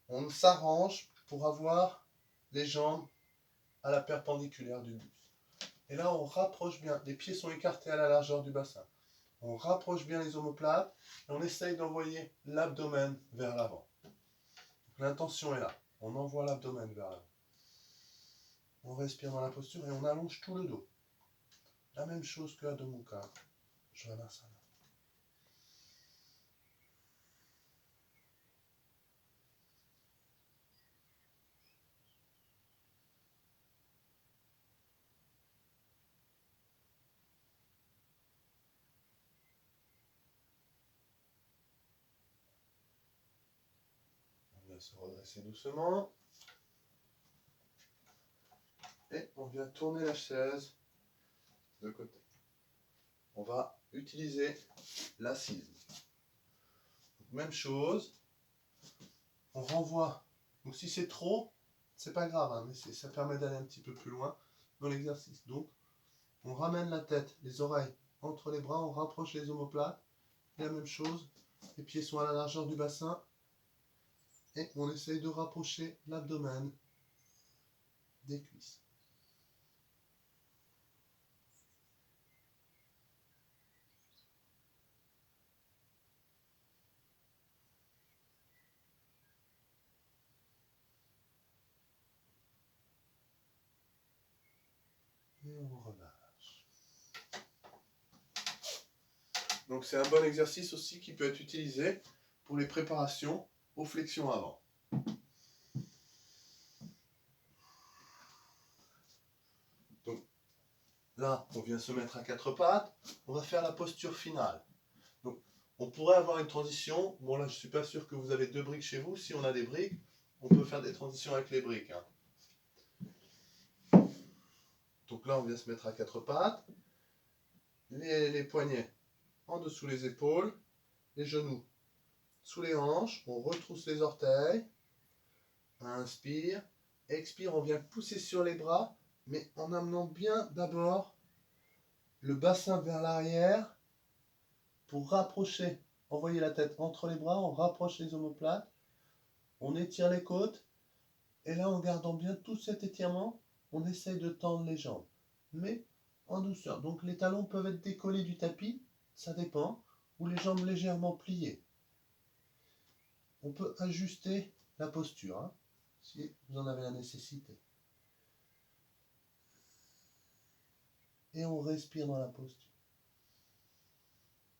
on s'arrange pour avoir les jambes à la perpendiculaire du buste. Et là, on rapproche bien. Les pieds sont écartés à la largeur du bassin. On rapproche bien les omoplates et on essaye d'envoyer l'abdomen vers l'avant. L'intention est là. On envoie l'abdomen vers l'avant. On respire dans la posture et on allonge tout le dos. La même chose que Adho Mukha Svanasana. On vient se redresser doucement. Et on vient tourner la chaise de côté. On va utiliser l'assise. Même chose. On renvoie. Donc si c'est trop, c'est pas grave, mais ça permet d'aller un petit peu plus loin dans l'exercice. Donc, on ramène la tête, les oreilles entre les bras, on rapproche les omoplates. Et la même chose, les pieds sont à la largeur du bassin. Et on essaye de rapprocher l'abdomen des cuisses. Et on relâche. Donc c'est un bon exercice aussi qui peut être utilisé pour les préparations aux flexions avant. Donc là, on vient se mettre à quatre pattes. On va faire la posture finale. Donc on pourrait avoir une transition. Bon là, je ne suis pas sûr que vous avez deux briques chez vous. Si on a des briques, on peut faire des transitions avec les briques. Donc là, on vient se mettre à quatre pattes. Les poignets en dessous les épaules. Les genoux sous les hanches. On retrousse les orteils. Inspire. Expire, on vient pousser sur les bras, mais en amenant bien d'abord le bassin vers l'arrière pour rapprocher. Envoyer la tête entre les bras, on rapproche les omoplates. On étire les côtes. Et là, en gardant bien tout cet étirement, on essaye de tendre les jambes, mais en douceur. Donc les talons peuvent être décollés du tapis, ça dépend, ou les jambes légèrement pliées. On peut ajuster la posture, hein, si vous en avez la nécessité. Et on respire dans la posture.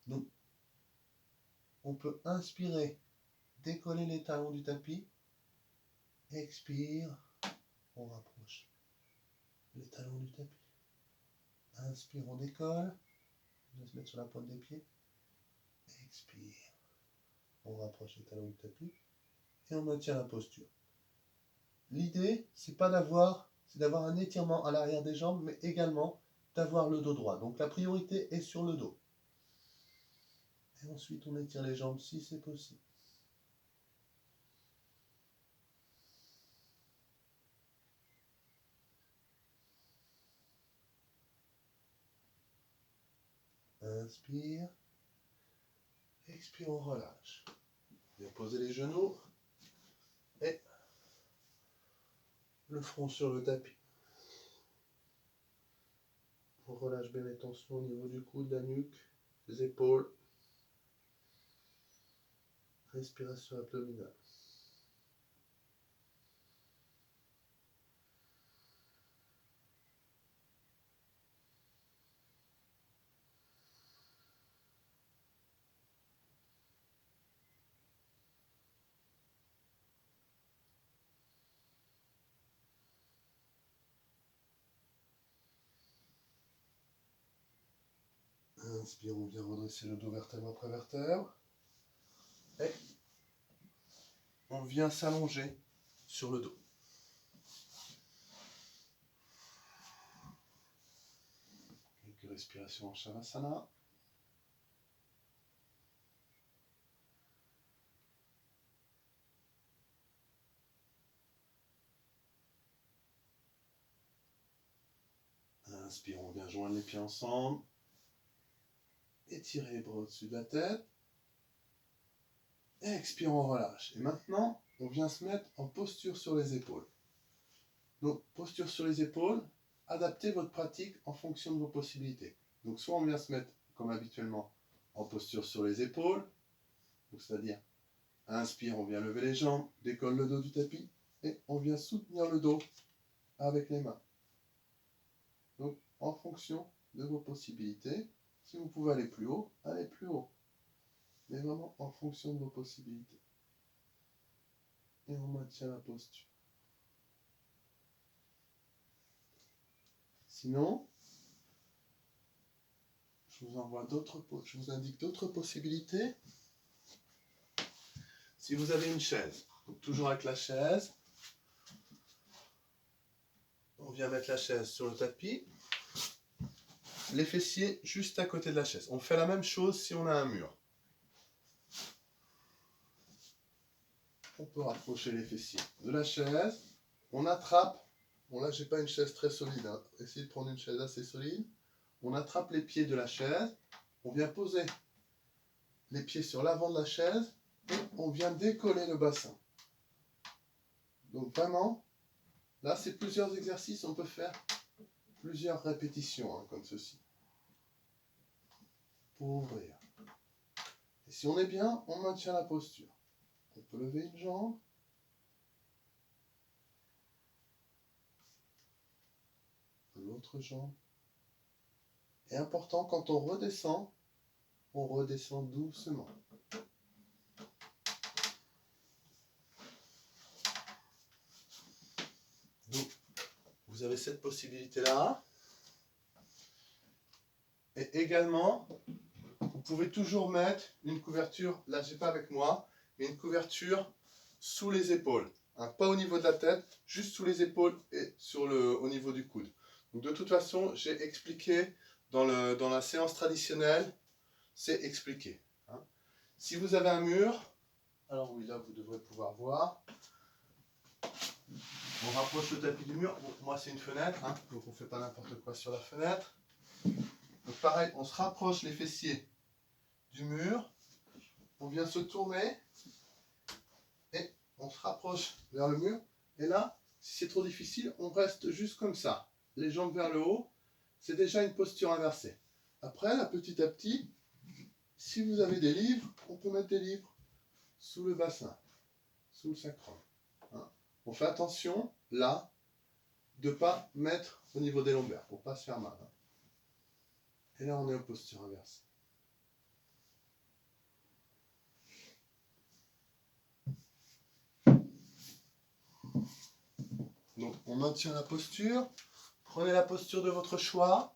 Donc, on peut inspirer, décoller les talons du tapis, expire, on rapproche les talons du tapis. Inspire, on décolle, on va se mettre sur la pointe des pieds. Expire, on rapproche les talons du tapis et on maintient la posture. L'idée, c'est d'avoir un étirement à l'arrière des jambes, mais également d'avoir le dos droit. Donc la priorité est sur le dos. Et ensuite, on étire les jambes si c'est possible. Inspire. Expire, on relâche. Bien poser les genoux. Et le front sur le tapis. On relâche bien les tensions au niveau du coude, de la nuque, des épaules. Respiration abdominale. Inspire, on vient redresser le dos vertèbre après vertèbre. Et on vient s'allonger sur le dos. Quelques respirations en Shavasana. Inspire, on vient joindre les pieds ensemble. Étirez les bras au-dessus de la tête. Expire, on relâche. Et maintenant, on vient se mettre en posture sur les épaules. Donc, posture sur les épaules, adaptez votre pratique en fonction de vos possibilités. Donc, soit on vient se mettre, comme habituellement, en posture sur les épaules, c'est-à-dire, inspire, on vient lever les jambes, décolle le dos du tapis, et on vient soutenir le dos avec les mains. Donc, en fonction de vos possibilités, si vous pouvez aller plus haut, allez plus haut. Mais vraiment en fonction de vos possibilités. Et on maintient la posture. Sinon, je vous indique d'autres possibilités. Si vous avez une chaise, donc toujours avec la chaise, on vient mettre la chaise sur le tapis, les fessiers juste à côté de la chaise. On fait la même chose si on a un mur. On peut rapprocher les fessiers de la chaise, on attrape, bon là j'ai pas une chaise très solide, hein. Essayez de prendre une chaise assez solide, on attrape les pieds de la chaise, on vient poser les pieds sur l'avant de la chaise et on vient décoller le bassin. Donc vraiment, là c'est plusieurs exercices, on peut faire plusieurs répétitions, hein, comme ceci, pour ouvrir. Et si on est bien, on maintient la posture. On peut lever une jambe. L'autre jambe. Et important, quand on redescend doucement. Donc, vous avez cette possibilité-là. Et également, vous pouvez toujours mettre une couverture, là j'ai pas avec moi, mais une couverture sous les épaules. Hein, pas au niveau de la tête, juste sous les épaules et au niveau du coude. Donc de toute façon, j'ai expliqué dans la séance traditionnelle, c'est expliqué. Hein. Si vous avez un mur, alors oui, là vous devrez pouvoir voir. On rapproche le tapis du mur. Bon, moi c'est une fenêtre, hein, donc on ne fait pas n'importe quoi sur la fenêtre. Donc pareil, on se rapproche les fessiers du mur. On vient se tourner et on se rapproche vers le mur. Et là, Si c'est trop difficile, on reste juste comme ça. Les jambes vers le haut, c'est déjà une posture inversée. Après, là, petit à petit, si vous avez des livres, on peut mettre des livres sous le bassin, sous le sacrum. Hein. On fait attention, là, de ne pas mettre au niveau des lombaires, pour ne pas se faire mal. Hein. Et là, on est en posture inversée. Donc, on maintient la posture. Prenez la posture de votre choix.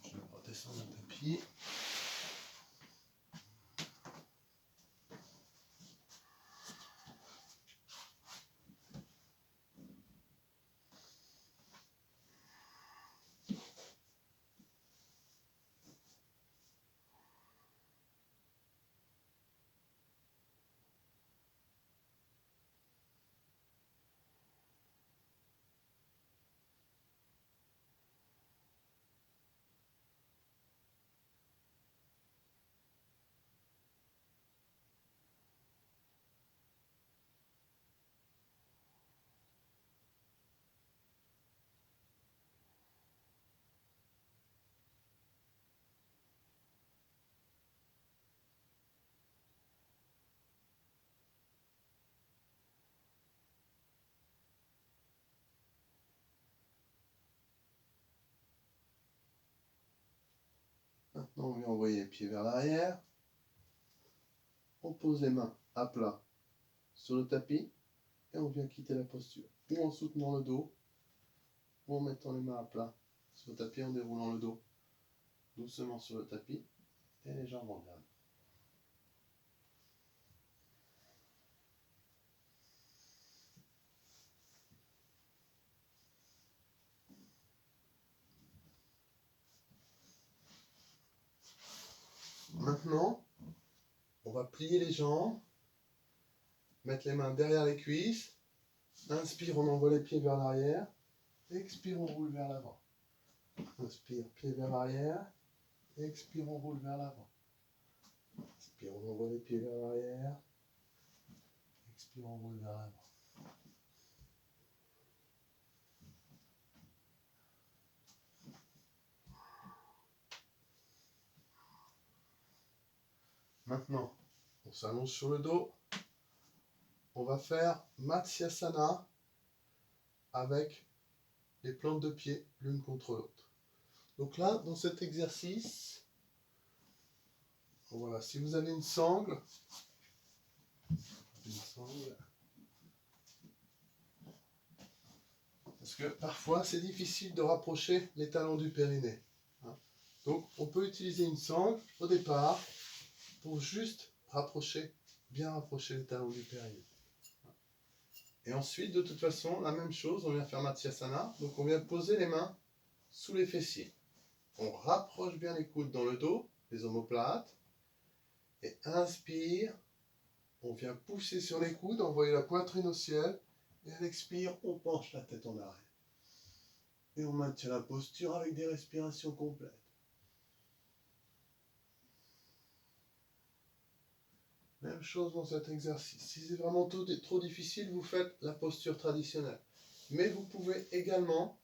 Je vais redescendre le tapis. Maintenant, on vient envoyer les pieds vers l'arrière. On pose les mains à plat sur le tapis et on vient quitter la posture. Ou en soutenant le dos, ou en mettant les mains à plat sur le tapis en déroulant le dos doucement sur le tapis et les jambes en garde. Maintenant, on va plier les jambes, mettre les mains derrière les cuisses. Inspire, on envoie les pieds vers l'arrière. Expire, on roule vers l'avant. Inspire, pied vers l'arrière. Expire, on roule vers l'avant. Inspire, on envoie les pieds vers l'arrière. Expire, on roule vers l'avant. Maintenant, on s'allonge sur le dos. On va faire Matsyasana avec les plantes de pied l'une contre l'autre. Donc là, dans cet exercice, voilà, si vous avez une sangle, parce que parfois c'est difficile de rapprocher les talons du périnée. Hein. Donc on peut utiliser une sangle au départ pour juste rapprocher, bien rapprocher les talons du périnée. Et ensuite, de toute façon, la même chose, on vient faire Matsyasana. Donc on vient poser les mains sous les fessiers. On rapproche bien les coudes dans le dos, les omoplates. Et inspire, on vient pousser sur les coudes, envoyer la poitrine au ciel. Et à l'expire, on penche la tête en arrière. Et on maintient la posture avec des respirations complètes. Même chose dans cet exercice. Si c'est vraiment trop difficile, vous faites la posture traditionnelle. Mais vous pouvez également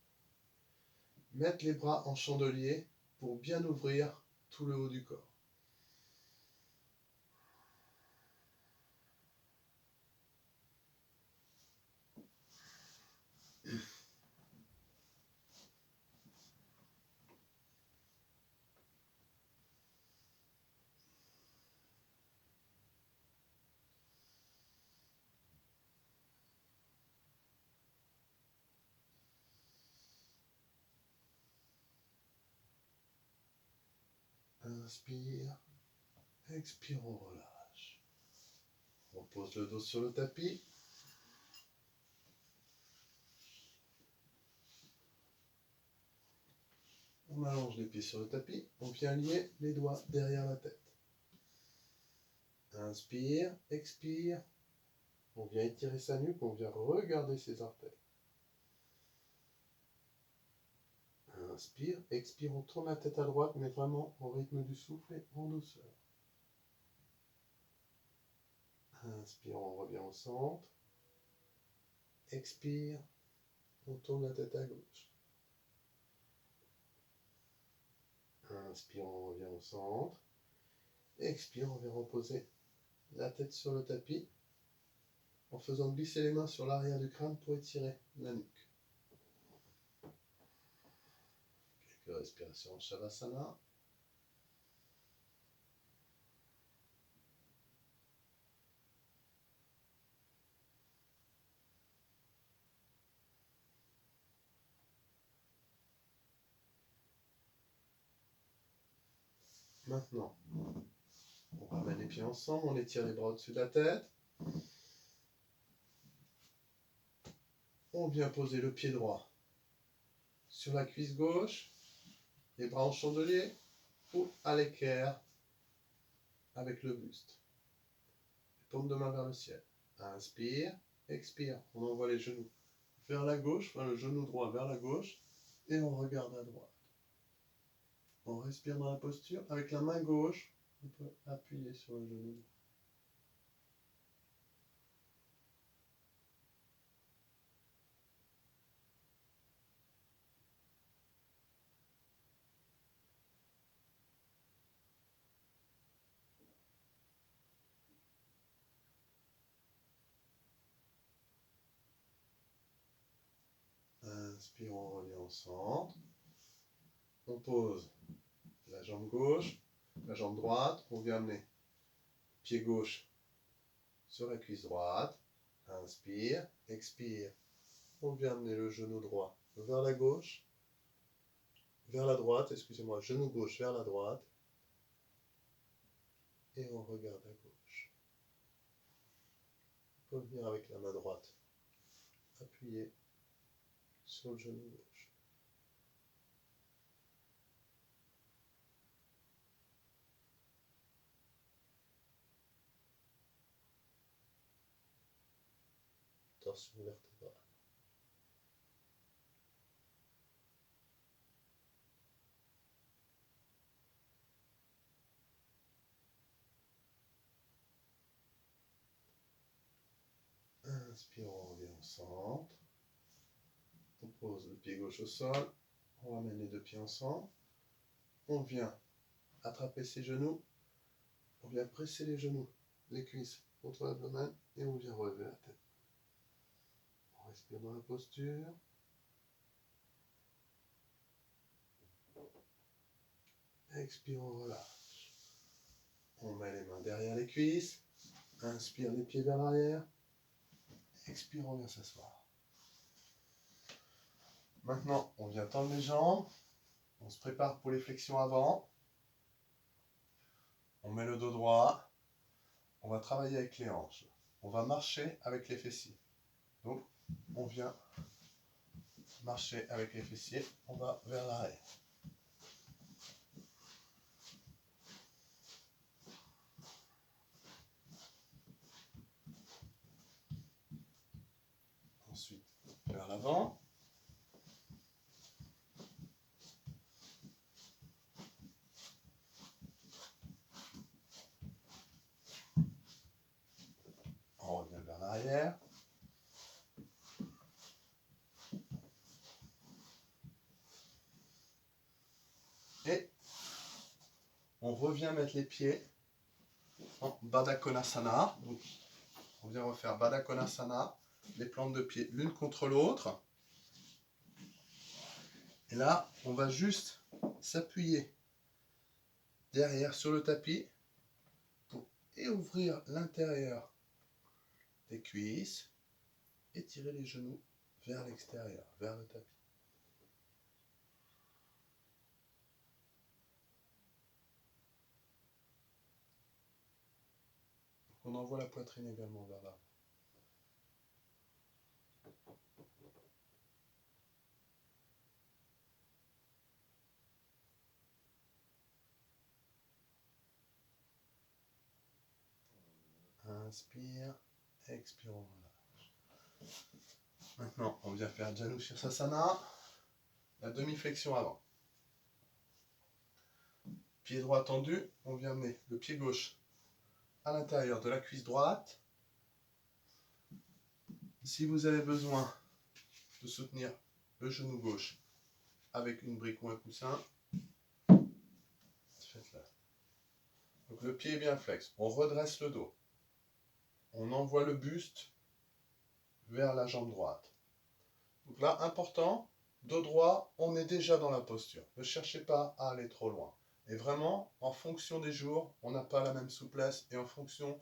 mettre les bras en chandelier pour bien ouvrir tout le haut du corps. Inspire, expire, on relâche. On pose le dos sur le tapis. On allonge les pieds sur le tapis. On vient lier les doigts derrière la tête. Inspire, expire. On vient étirer sa nuque, on vient regarder ses orteils. Inspire, expire, on tourne la tête à droite, mais vraiment au rythme du souffle et en douceur. Inspire, on revient au centre. Expire, on tourne la tête à gauche. Inspire, on revient au centre. Expire, on vient reposer la tête sur le tapis en faisant glisser les mains sur l'arrière du crâne pour étirer la nuque. Quelques respirations en Shavasana. Maintenant, on ramène les pieds ensemble, on étire les bras au-dessus de la tête. On vient poser le pied droit sur la cuisse gauche, les bras en chandelier ou à l'équerre avec le buste. Paume de main vers le ciel. Inspire, expire. On envoie les genoux vers la gauche, enfin le genou droit vers la gauche et on regarde à droite. On respire dans la posture. Avec la main gauche, on peut appuyer sur le genou droit. Inspire, on revient au centre. On pose la jambe gauche, la jambe droite. On vient amener pied gauche sur la cuisse droite. Inspire, expire. On vient amener le genou droit vers la gauche, vers la droite, excusez-moi, genou gauche vers la droite. Et on regarde à gauche. On peut venir avec la main droite, appuyer sur le genou gauche. Torsion vertébrale. Inspire, on revient au centre. On pose le pied gauche au sol. On ramène les deux pieds ensemble. On vient attraper ses genoux. On vient presser les genoux, les cuisses contre l'abdomen et on vient relever la tête. On respire dans la posture. Expire, on relâche. On met les mains derrière les cuisses. Inspire, les pieds vers l'arrière. Expire, on vient s'asseoir. Maintenant, on vient tendre les jambes. On se prépare pour les flexions avant. On met le dos droit. On va travailler avec les hanches. On va marcher avec les fessiers. Donc, on vient marcher avec les fessiers. On va vers l'arrière. Ensuite, vers l'avant. On revient vers l'arrière. Et on revient mettre les pieds en Baddha Konasana. Donc, on vient refaire Baddha Konasana, les plantes de pied l'une contre l'autre. Et là, on va juste s'appuyer derrière sur le tapis pour ouvrir l'intérieur des cuisses et tirer les genoux vers l'extérieur, vers le tapis. On envoie la poitrine également vers là. Inspire, expire, on relâche. Maintenant, on vient faire Janu Sirsasana, la demi-flexion avant. Pied droit tendu, on vient amener le pied gauche à l'intérieur de la cuisse droite Si vous avez besoin de soutenir le genou gauche avec une brique ou un coussin, faites-le. Donc le pied est bien flex. On redresse le dos. On envoie le buste vers la jambe droite. Donc là, important, dos droit, on est déjà dans la posture. Ne cherchez pas à aller trop loin. Et vraiment, en fonction des jours, on n'a pas la même souplesse et en fonction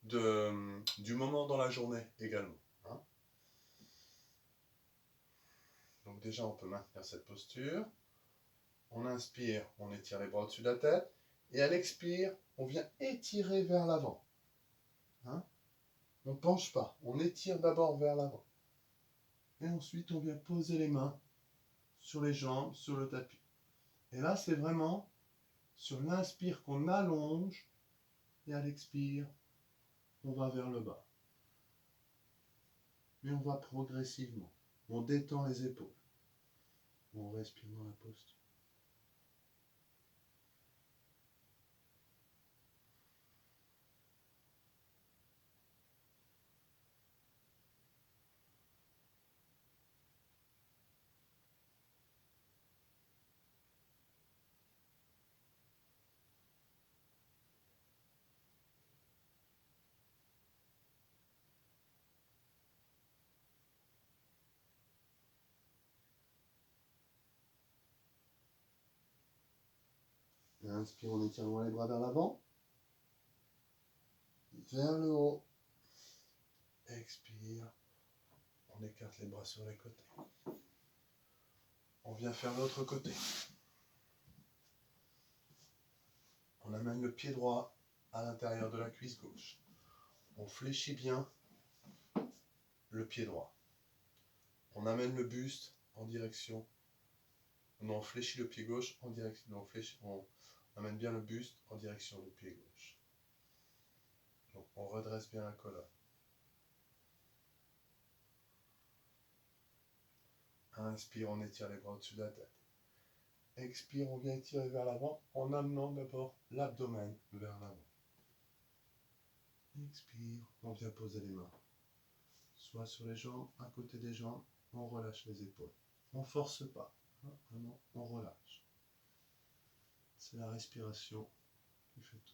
du moment dans la journée également. Hein. Donc déjà, on peut maintenir cette posture. On inspire, on étire les bras au-dessus de la tête. Et à l'expire, on vient étirer vers l'avant. Hein. On ne penche pas, on étire d'abord vers l'avant. Et ensuite, on vient poser les mains sur les jambes, sur le tapis. Et là, c'est vraiment sur l'inspire qu'on allonge et à l'expire, on va vers le bas. Mais on va progressivement. On détend les épaules. On respire dans la posture. Inspire, on étire loin les bras vers l'avant. Vers le haut. Expire. On écarte les bras sur les côtés. On vient faire l'autre côté. On amène le pied droit à l'intérieur de la cuisse gauche. On fléchit bien le pied droit. On amène le buste en direction. Non, on fléchit le pied gauche en direction. Non, on amène bien le buste en direction du pied gauche. Donc on redresse bien la colonne. Inspire, on étire les bras au-dessus de la tête. Expire, on vient étirer vers l'avant en amenant d'abord l'abdomen vers l'avant. Expire, on vient poser les mains. Soit sur les jambes, à côté des jambes, on relâche les épaules. On ne force pas, hein, vraiment, on relâche. C'est la respiration qui fait tout.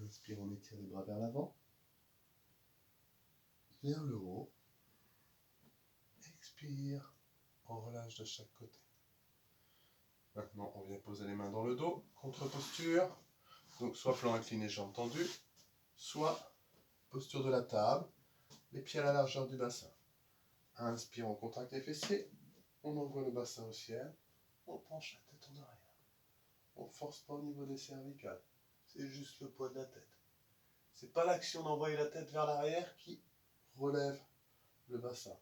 Inspire, on étire les bras vers l'avant, vers le haut. Expire, on relâche de chaque côté. Maintenant, on vient poser les mains dans le dos, contre-posture. Donc, soit flanc incliné, jambes tendues, soit posture de la table, les pieds à la largeur du bassin. Inspire, on contracte les fessiers, on envoie le bassin au ciel, on penche la tête en arrière. On ne force pas au niveau des cervicales, c'est juste le poids de la tête. C'est pas l'action d'envoyer la tête vers l'arrière qui relève le bassin.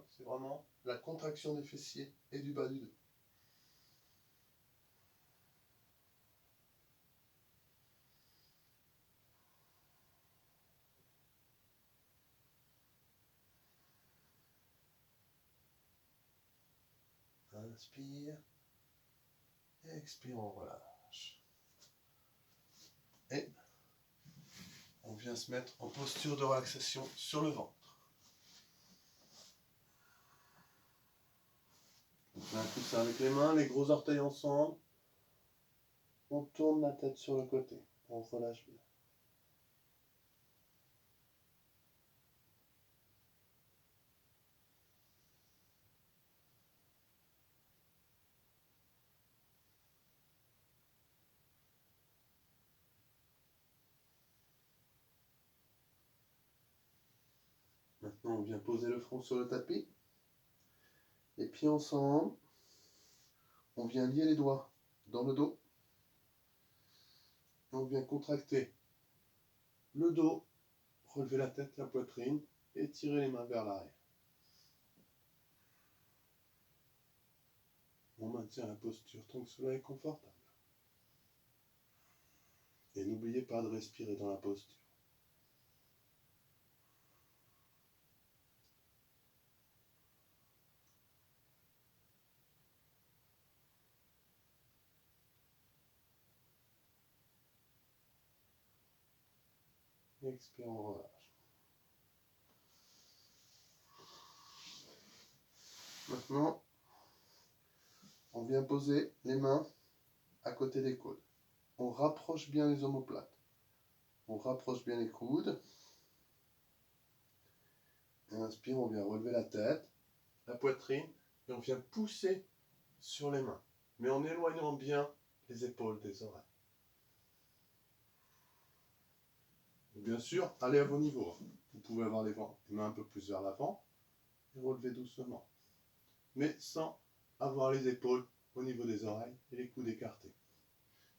C'est vraiment la contraction des fessiers et du bas du dos. Inspire. Expire, on relâche. Et on vient se mettre en posture de relaxation sur le ventre. On fait un coussin avec les mains, les gros orteils ensemble. On tourne la tête sur le côté. On relâche bien. Maintenant, on vient poser le front sur le tapis. Les pieds ensemble. On vient lier les doigts dans le dos. Et on vient contracter le dos, relevez la tête, la poitrine, et tirez les mains vers l'arrière. On maintient la posture tant que cela est confortable. Et n'oubliez pas de respirer dans la posture. Expire, on relâche. Maintenant, on vient poser les mains à côté des coudes. On rapproche bien les omoplates. On rapproche bien les coudes. Et inspire, on vient relever la tête, la poitrine, et on vient pousser sur les mains, mais en éloignant bien les épaules des oreilles. Bien sûr, allez à vos niveaux. Vous pouvez avoir les mains un peu plus vers l'avant et relever doucement, mais sans avoir les épaules au niveau des oreilles et les coudes écartés,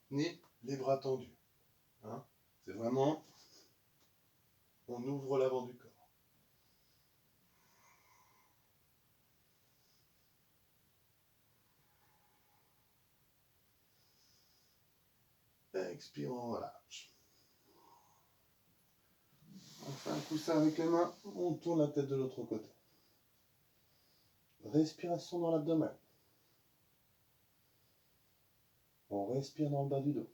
ni les bras tendus. Hein? C'est vraiment, on ouvre l'avant du corps. Expire, on relâche. On fait un coussin avec les mains, on tourne la tête de l'autre côté. Respiration dans l'abdomen. On respire dans le bas du dos.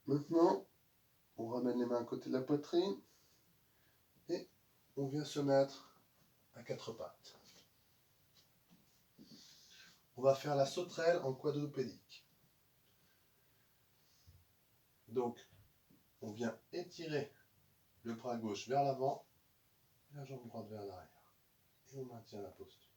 Maintenant, on ramène les mains à côté de la poitrine et on vient se mettre à quatre pattes. On va faire la sauterelle en quadrupédique. Donc, on vient étirer le bras gauche vers l'avant et la jambe droite vers l'arrière. Et on maintient la posture.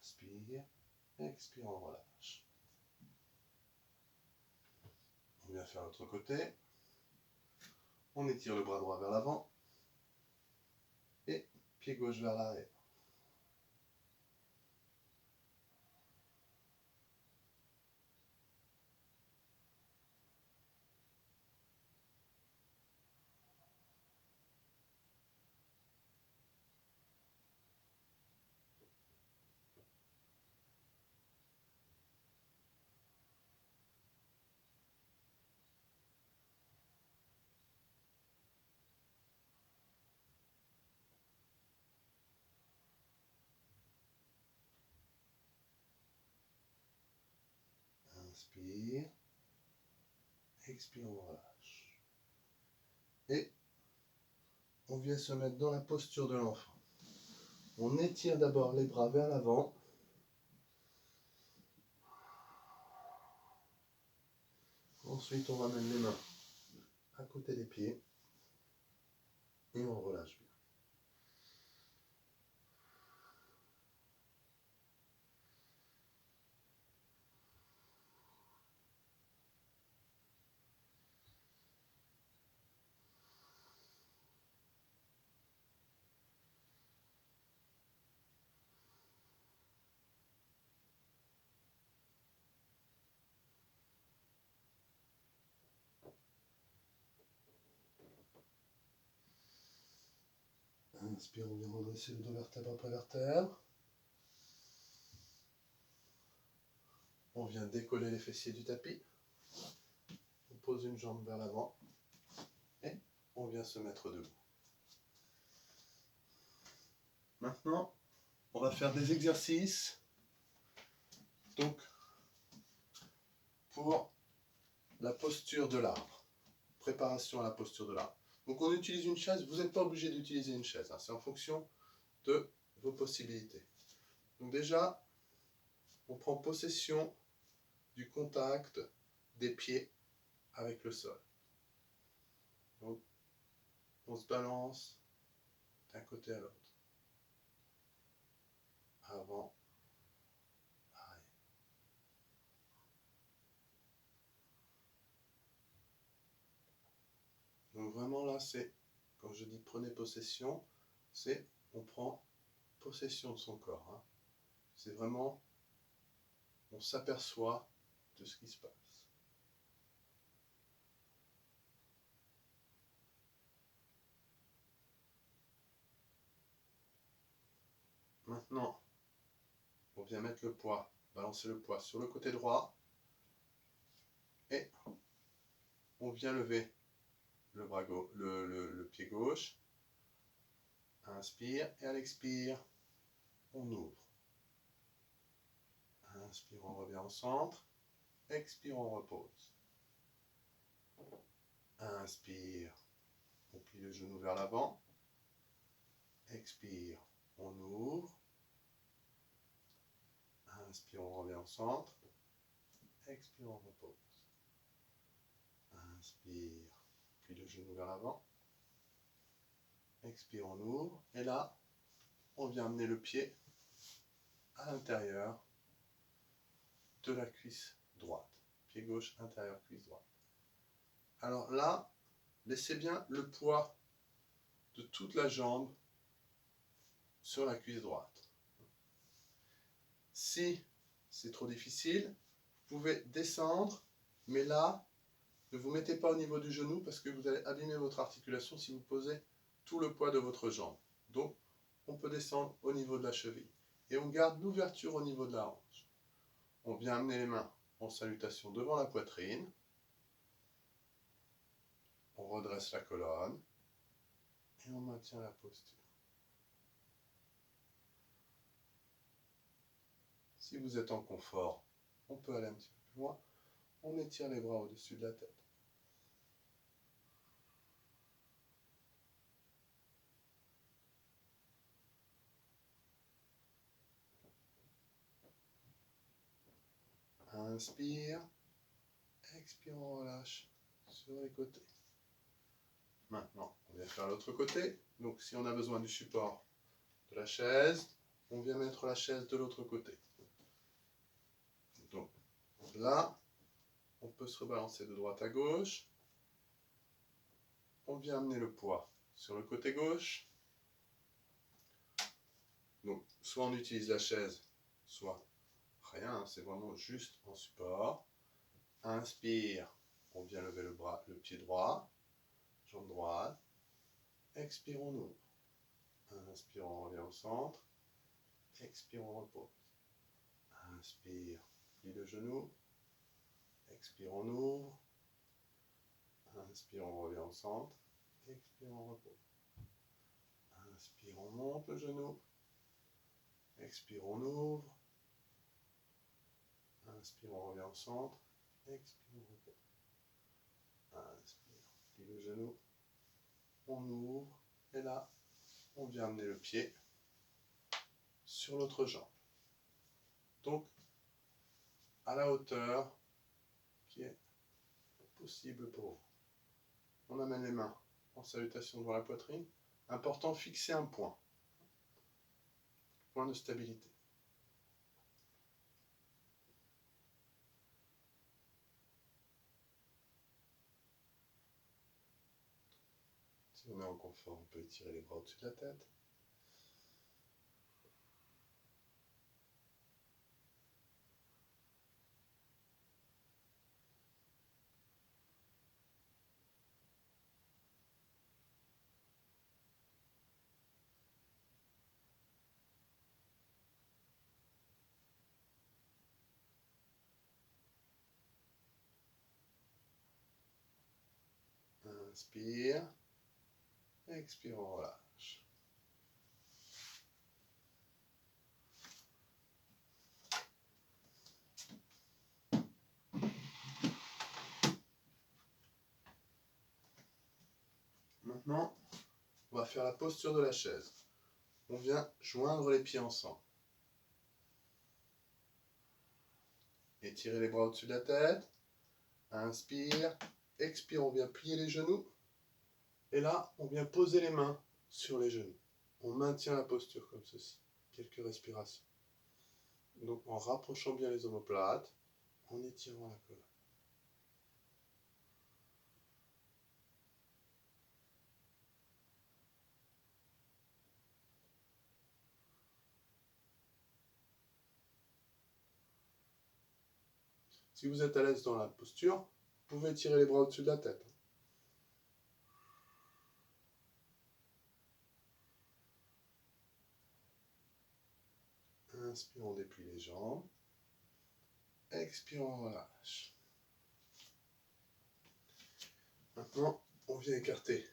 Inspire, expire, on relâche. On vient faire l'autre côté. On étire le bras droit vers l'avant et pied gauche vers l'arrière. Inspire, expire, on relâche. Et on vient se mettre dans la posture de l'enfant. On étire d'abord les bras vers l'avant. Ensuite, on ramène les mains à côté des pieds et on relâche bien. Inspire, on vient redresser le dos vertèbre après vertèbre. On vient décoller les fessiers du tapis. On pose une jambe vers l'avant et on vient se mettre debout. Maintenant, on va faire des exercices. Donc, pour la posture de l'arbre. Préparation à la posture de l'arbre. Donc, on utilise une chaise. Vous n'êtes pas obligé d'utiliser une chaise. Hein. C'est en fonction de vos possibilités. Donc déjà, on prend possession du contact des pieds avec le sol. Donc, on se balance d'un côté à l'autre. Avant, arrière. Donc vraiment là, c'est, quand je dis prenez possession, c'est on prend possession de son corps. Hein. C'est vraiment, on s'aperçoit de ce qui se passe. Maintenant, on vient mettre le poids, balancer le poids sur le côté droit et on vient lever le bras gauche, le pied gauche. Inspire et à l'expire, on ouvre. Inspire, on revient au centre. Expire, on repose. Inspire, on plie le genou vers l'avant. Expire, on ouvre. Inspire, on revient au centre. Expire, on repose. Inspire, plie le genou vers l'avant. Expire, on ouvre. Et là, on vient amener le pied à l'intérieur de la cuisse droite. Pied gauche, intérieur, cuisse droite. Alors là, laissez bien le poids de toute la jambe sur la cuisse droite. Si c'est trop difficile, vous pouvez descendre, mais là, ne vous mettez pas au niveau du genou parce que vous allez abîmer votre articulation si vous posez tout le poids de votre jambe. Donc, on peut descendre au niveau de la cheville. Et on garde l'ouverture au niveau de la hanche. On vient amener les mains en salutation devant la poitrine. On redresse la colonne et on maintient la posture. Si vous êtes en confort, on peut aller un petit peu plus loin. On étire les bras au-dessus de la tête. Inspire, expire, on relâche sur les côtés. Maintenant, on vient faire l'autre côté. Donc, si on a besoin du support de la chaise, on vient mettre la chaise de l'autre côté. Donc, là, on peut se rebalancer de droite à gauche. On vient amener le poids sur le côté gauche. Donc, soit on utilise la chaise, soit rien, c'est vraiment juste en support. Inspire, on vient lever le bras, le pied droit, jambe droite. Expire, on ouvre. Inspire, on revient au centre. Expire, on repose. Inspire, plie le genou. Expire, on ouvre. Inspire, on revient au centre. Expire, on repose. Inspire, on monte le genou. Expire, on ouvre. Inspire, on revient au centre. Expire, on repose. Inspire, plie le genou. On ouvre. Et là, on vient amener le pied sur l'autre jambe. Donc, à la hauteur qui est possible pour vous. On amène les mains en salutation devant la poitrine. Important, fixer un point. Point de stabilité. Si on est en confort, on peut étirer les bras au-dessus de la tête. Inspire. Expire, on relâche. Maintenant, on va faire la posture de la chaise. On vient joindre les pieds ensemble. Étirez les bras au-dessus de la tête. Inspire. Expire, on vient plier les genoux. Et là, on vient poser les mains sur les genoux. On maintient la posture comme ceci. Quelques respirations. Donc en rapprochant bien les omoplates, en étirant la colonne. Si vous êtes à l'aise dans la posture, vous pouvez tirer les bras au-dessus de la tête. Inspire, on déplie les jambes. Expire, on relâche. Maintenant, on vient écarter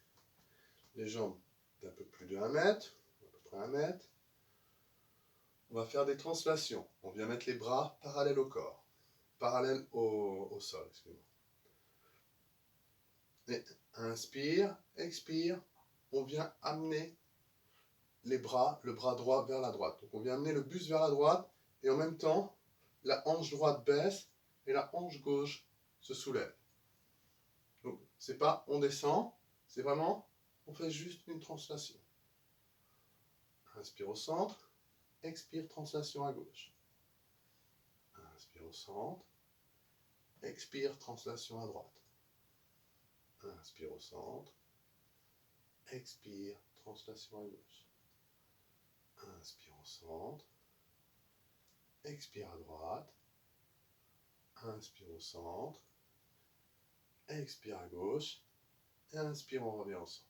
les jambes d'un peu plus de 1 mètre, à peu près 1 mètre. On va faire des translations. On vient mettre les bras parallèles au corps, parallèles au sol, excusez-moi. Et inspire, expire, on vient amener les bras, le bras droit vers la droite. Donc on vient amener le buste vers la droite et en même temps, la hanche droite baisse et la hanche gauche se soulève. Donc c'est pas on descend, c'est vraiment on fait juste une translation. Inspire au centre, expire, translation à gauche. Inspire au centre, expire, translation à droite. Inspire au centre, expire, translation à gauche. Inspire au centre, expire à droite, inspire au centre, expire à gauche, et inspire, on revient au centre.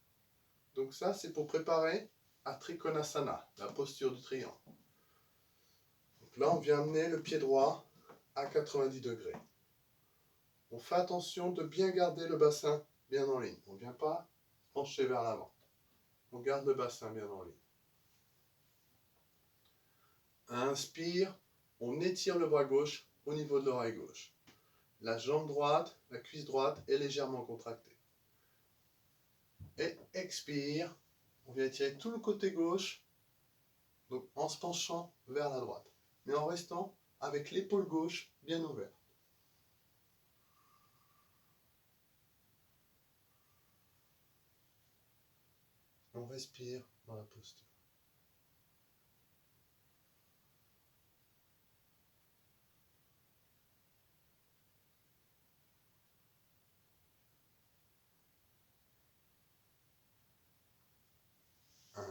Donc ça, c'est pour préparer à Trikonasana, la posture du triangle. Donc là, on vient amener le pied droit à 90 degrés. On fait attention de bien garder le bassin bien en ligne. On ne vient pas pencher vers l'avant. On garde le bassin bien en ligne. Inspire, on étire le bras gauche au niveau de l'oreille gauche. La jambe droite, la cuisse droite est légèrement contractée. Et expire, on vient étirer tout le côté gauche, donc en se penchant vers la droite, mais en restant avec l'épaule gauche bien ouverte. On respire dans la posture.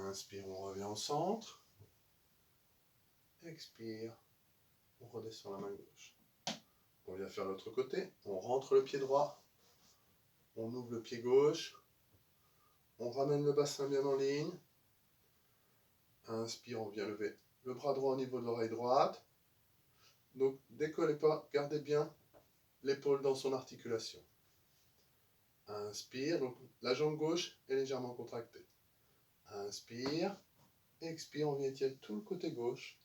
Inspire, on revient au centre. Expire, on redescend la main gauche. On vient faire l'autre côté. On rentre le pied droit. On ouvre le pied gauche. On ramène le bassin bien en ligne. Inspire, on vient lever le bras droit au niveau de l'oreille droite. Donc, décollez pas, gardez bien l'épaule dans son articulation. Inspire, donc la jambe gauche est légèrement contractée. Inspire, expire, on vient étirer tout le côté gauche,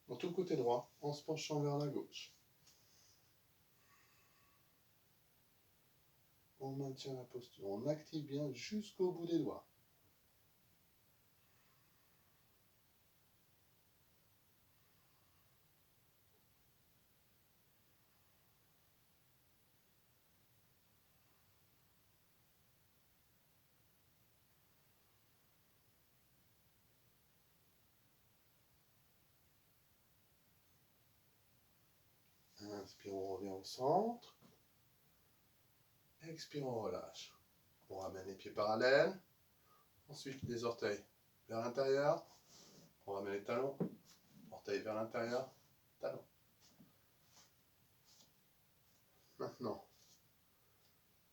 dans tout le côté droit, en se penchant vers la gauche. On maintient la posture, on active bien jusqu'au bout des doigts. Inspire, on revient au centre. Expire, on relâche. On ramène les pieds parallèles. Ensuite, les orteils vers l'intérieur. On ramène les talons. Orteils vers l'intérieur. Talons. Maintenant,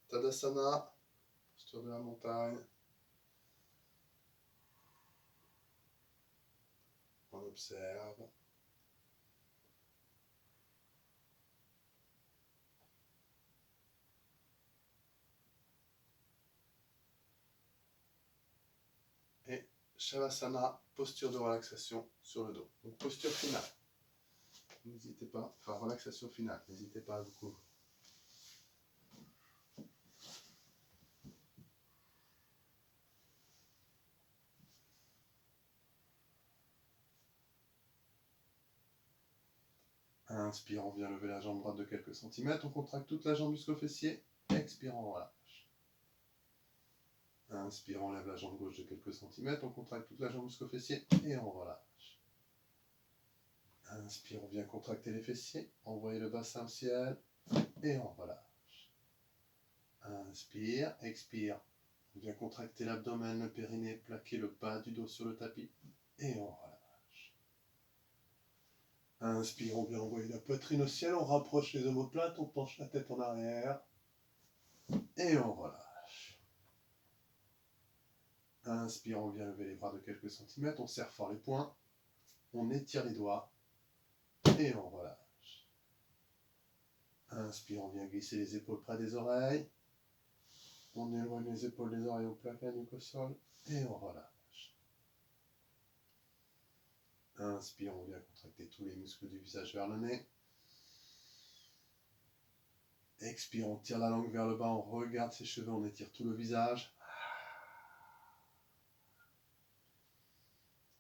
Tadasana, posture de la montagne. On observe. Et Shavasana, posture de relaxation sur le dos. Donc posture finale. N'hésitez pas, enfin relaxation finale, n'hésitez pas à vous couvrir. Inspire, on vient lever la jambe droite de quelques centimètres. On contracte toute la jambe jusqu'au fessier. Expire, on relâche. Inspire, on lève la jambe gauche de quelques centimètres. On contracte toute la jambe jusqu'au fessier et on relâche. Inspire, on vient contracter les fessiers. Envoyez le bassin au ciel et on relâche. Inspire, expire. On vient contracter l'abdomen, le périnée, plaquer le bas du dos sur le tapis et on relâche. Inspire, on vient envoyer la poitrine au ciel, on rapproche les omoplates, on penche la tête en arrière et on relâche. Inspire, on vient lever les bras de quelques centimètres, on serre fort les poings, on étire les doigts et on relâche. Inspire, on vient glisser les épaules près des oreilles, on éloigne les épaules des oreilles, on plaque la nuque au sol et on relâche. Inspire, on vient contracter tous les muscles du visage vers le nez. Expire, on tire la langue vers le bas, on regarde ses cheveux, on étire tout le visage.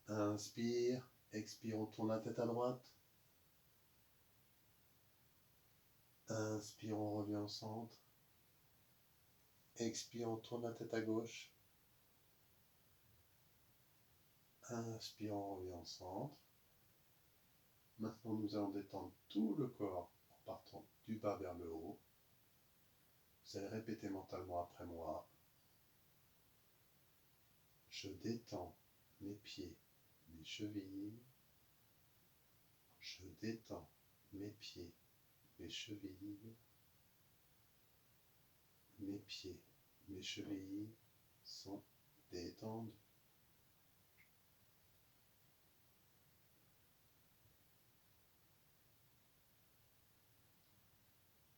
Inspire, expire, on tourne la tête à droite. Inspire, on revient au centre. Expire, on tourne la tête à gauche. Inspire, on revient au centre. Maintenant, nous allons détendre tout le corps en partant du bas vers le haut. Vous allez répéter mentalement après moi. Je détends mes pieds, mes chevilles. Je détends mes pieds, mes chevilles. Mes pieds, mes chevilles sont détendus.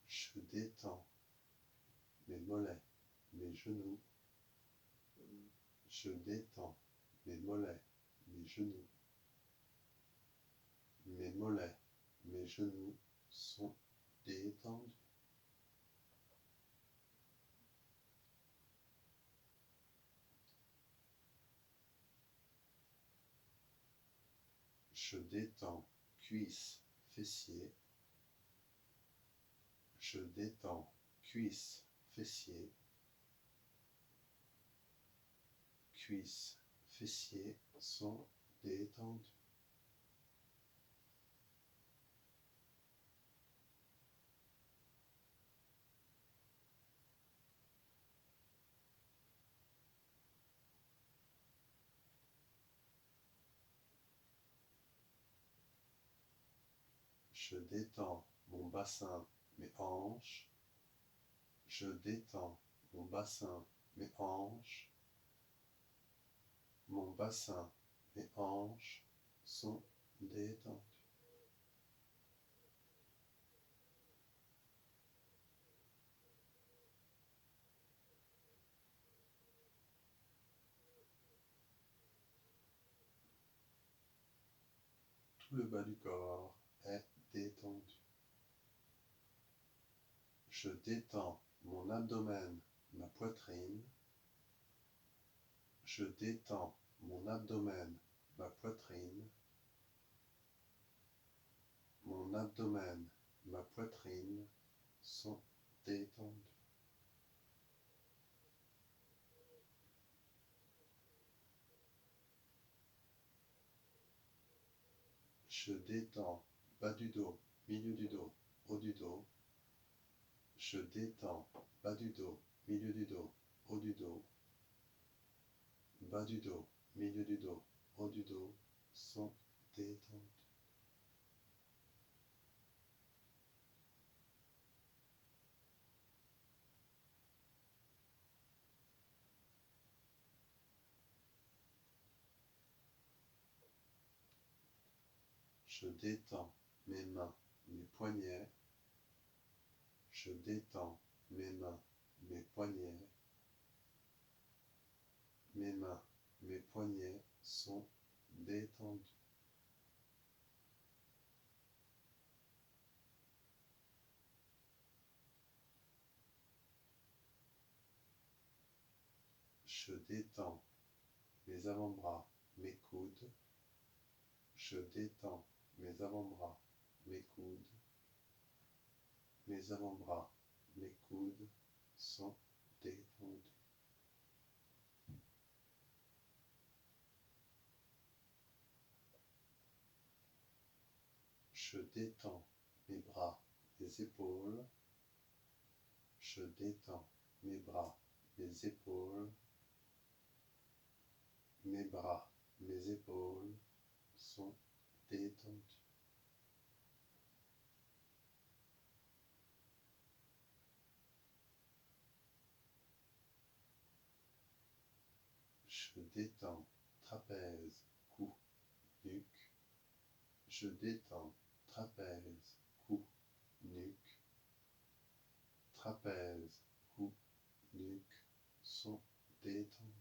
Je détends mes mollets, mes genoux. Je détends mes mollets, mes genoux. Mes mollets, mes genoux sont détendus. Je détends cuisses, fessiers. Je détends cuisses, fessiers. Cuisses, fessiers sont détendus. Je détends mon bassin, mes hanches. Je détends mon bassin, mes hanches. Mon bassin, mes hanches sont détendues. Tout le bas du corps est détendu. Je détends mon abdomen, ma poitrine. Je détends mon abdomen, ma poitrine. Mon abdomen, ma poitrine sont détendus. Je détends bas du dos, milieu du dos, haut du dos. Je détends bas du dos, milieu du dos, haut du dos. Bas du dos, milieu du dos, haut du dos sont détendus. Je détends mes mains, mes poignets. Je détends mes mains, mes poignets. Mes mains, mes poignets sont détendus. Je détends mes avant-bras, mes coudes. Je détends mes avant-bras, mes coudes. mes avant-bras, mes coudes sont détendus. Je détends mes bras, mes épaules. Je détends mes bras, mes épaules. Mes bras, mes épaules sont détendus. Je détends trapèze, cou, nuque. Je détends trapèze, cou, nuque. Trapèze, cou, nuque sont détendus.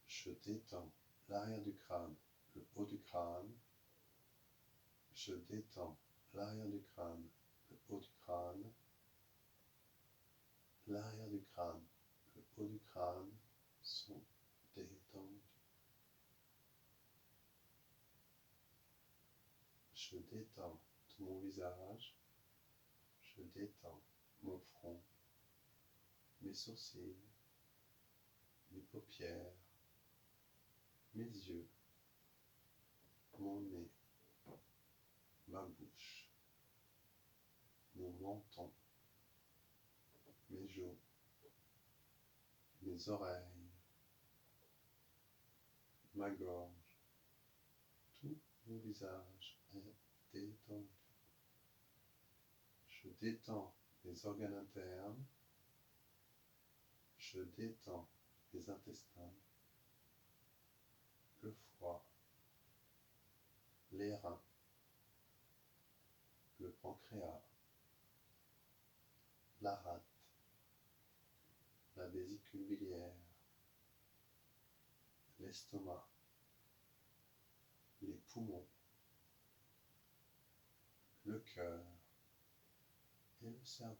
Je détends l'arrière du crâne, le haut du crâne. Je détends l'arrière du crâne, le haut du crâne. L'arrière du crâne, le haut du crâne sont détendus. Je détends tout mon visage. Je détends mon front, mes sourcils, mes paupières, mes yeux, mon nez, ma bouche, mon menton, mes joues, mes oreilles, ma gorge. Tout mon visage est détendu. Je détends les organes internes. Je détends les intestins, le foie, les reins, le pancréas, la rate, la vésicule biliaire, l'estomac, les poumons, le cœur et le cerveau.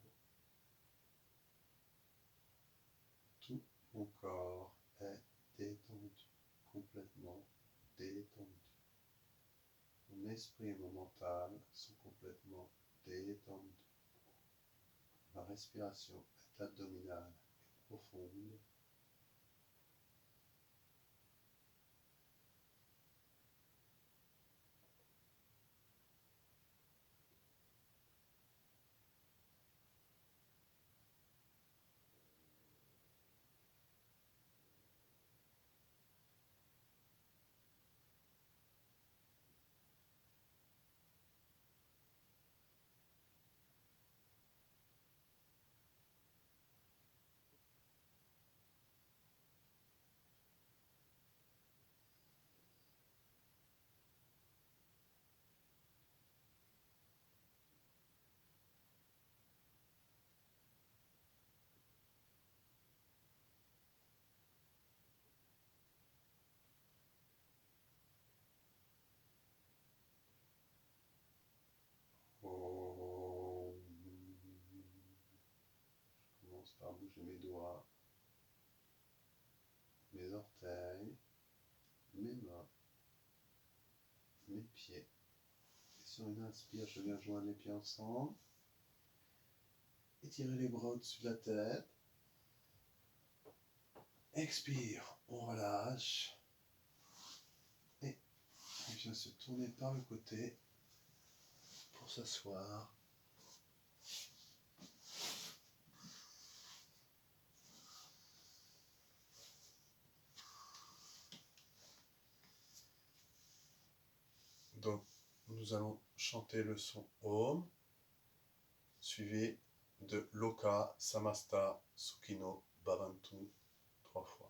Tout mon corps est détendu, complètement détendu. Mon esprit et mon mental sont complètement détendus. Ma respiration est abdominale et profonde. Oh. Je commence par bouger mes doigts, mes orteils, mes mains, mes pieds. Et sur une inspire, je viens joindre les pieds ensemble. Étirer les bras au-dessus de la tête. Expire, on relâche. Et on vient se tourner par le côté pour s'asseoir. Donc, nous allons chanter le son Om, suivi de Loka Samasta Sukhino Bhavantu 3 fois.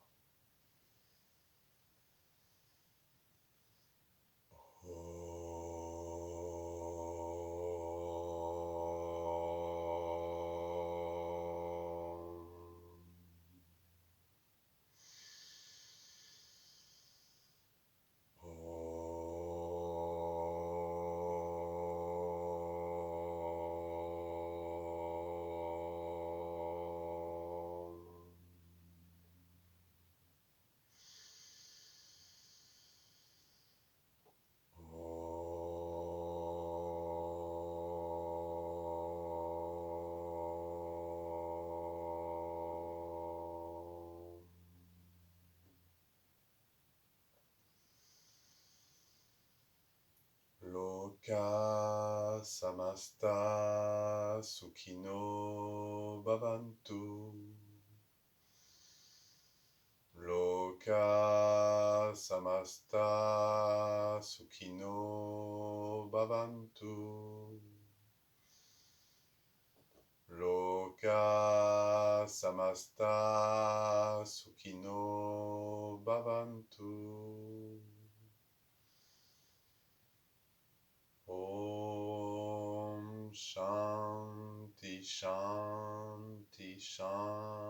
Loka samasta sukhino bhavantu. Loka samasta sukhino bhavantu. Loka samasta sukhino bhavantu. Om Shanti Shanti Shanti.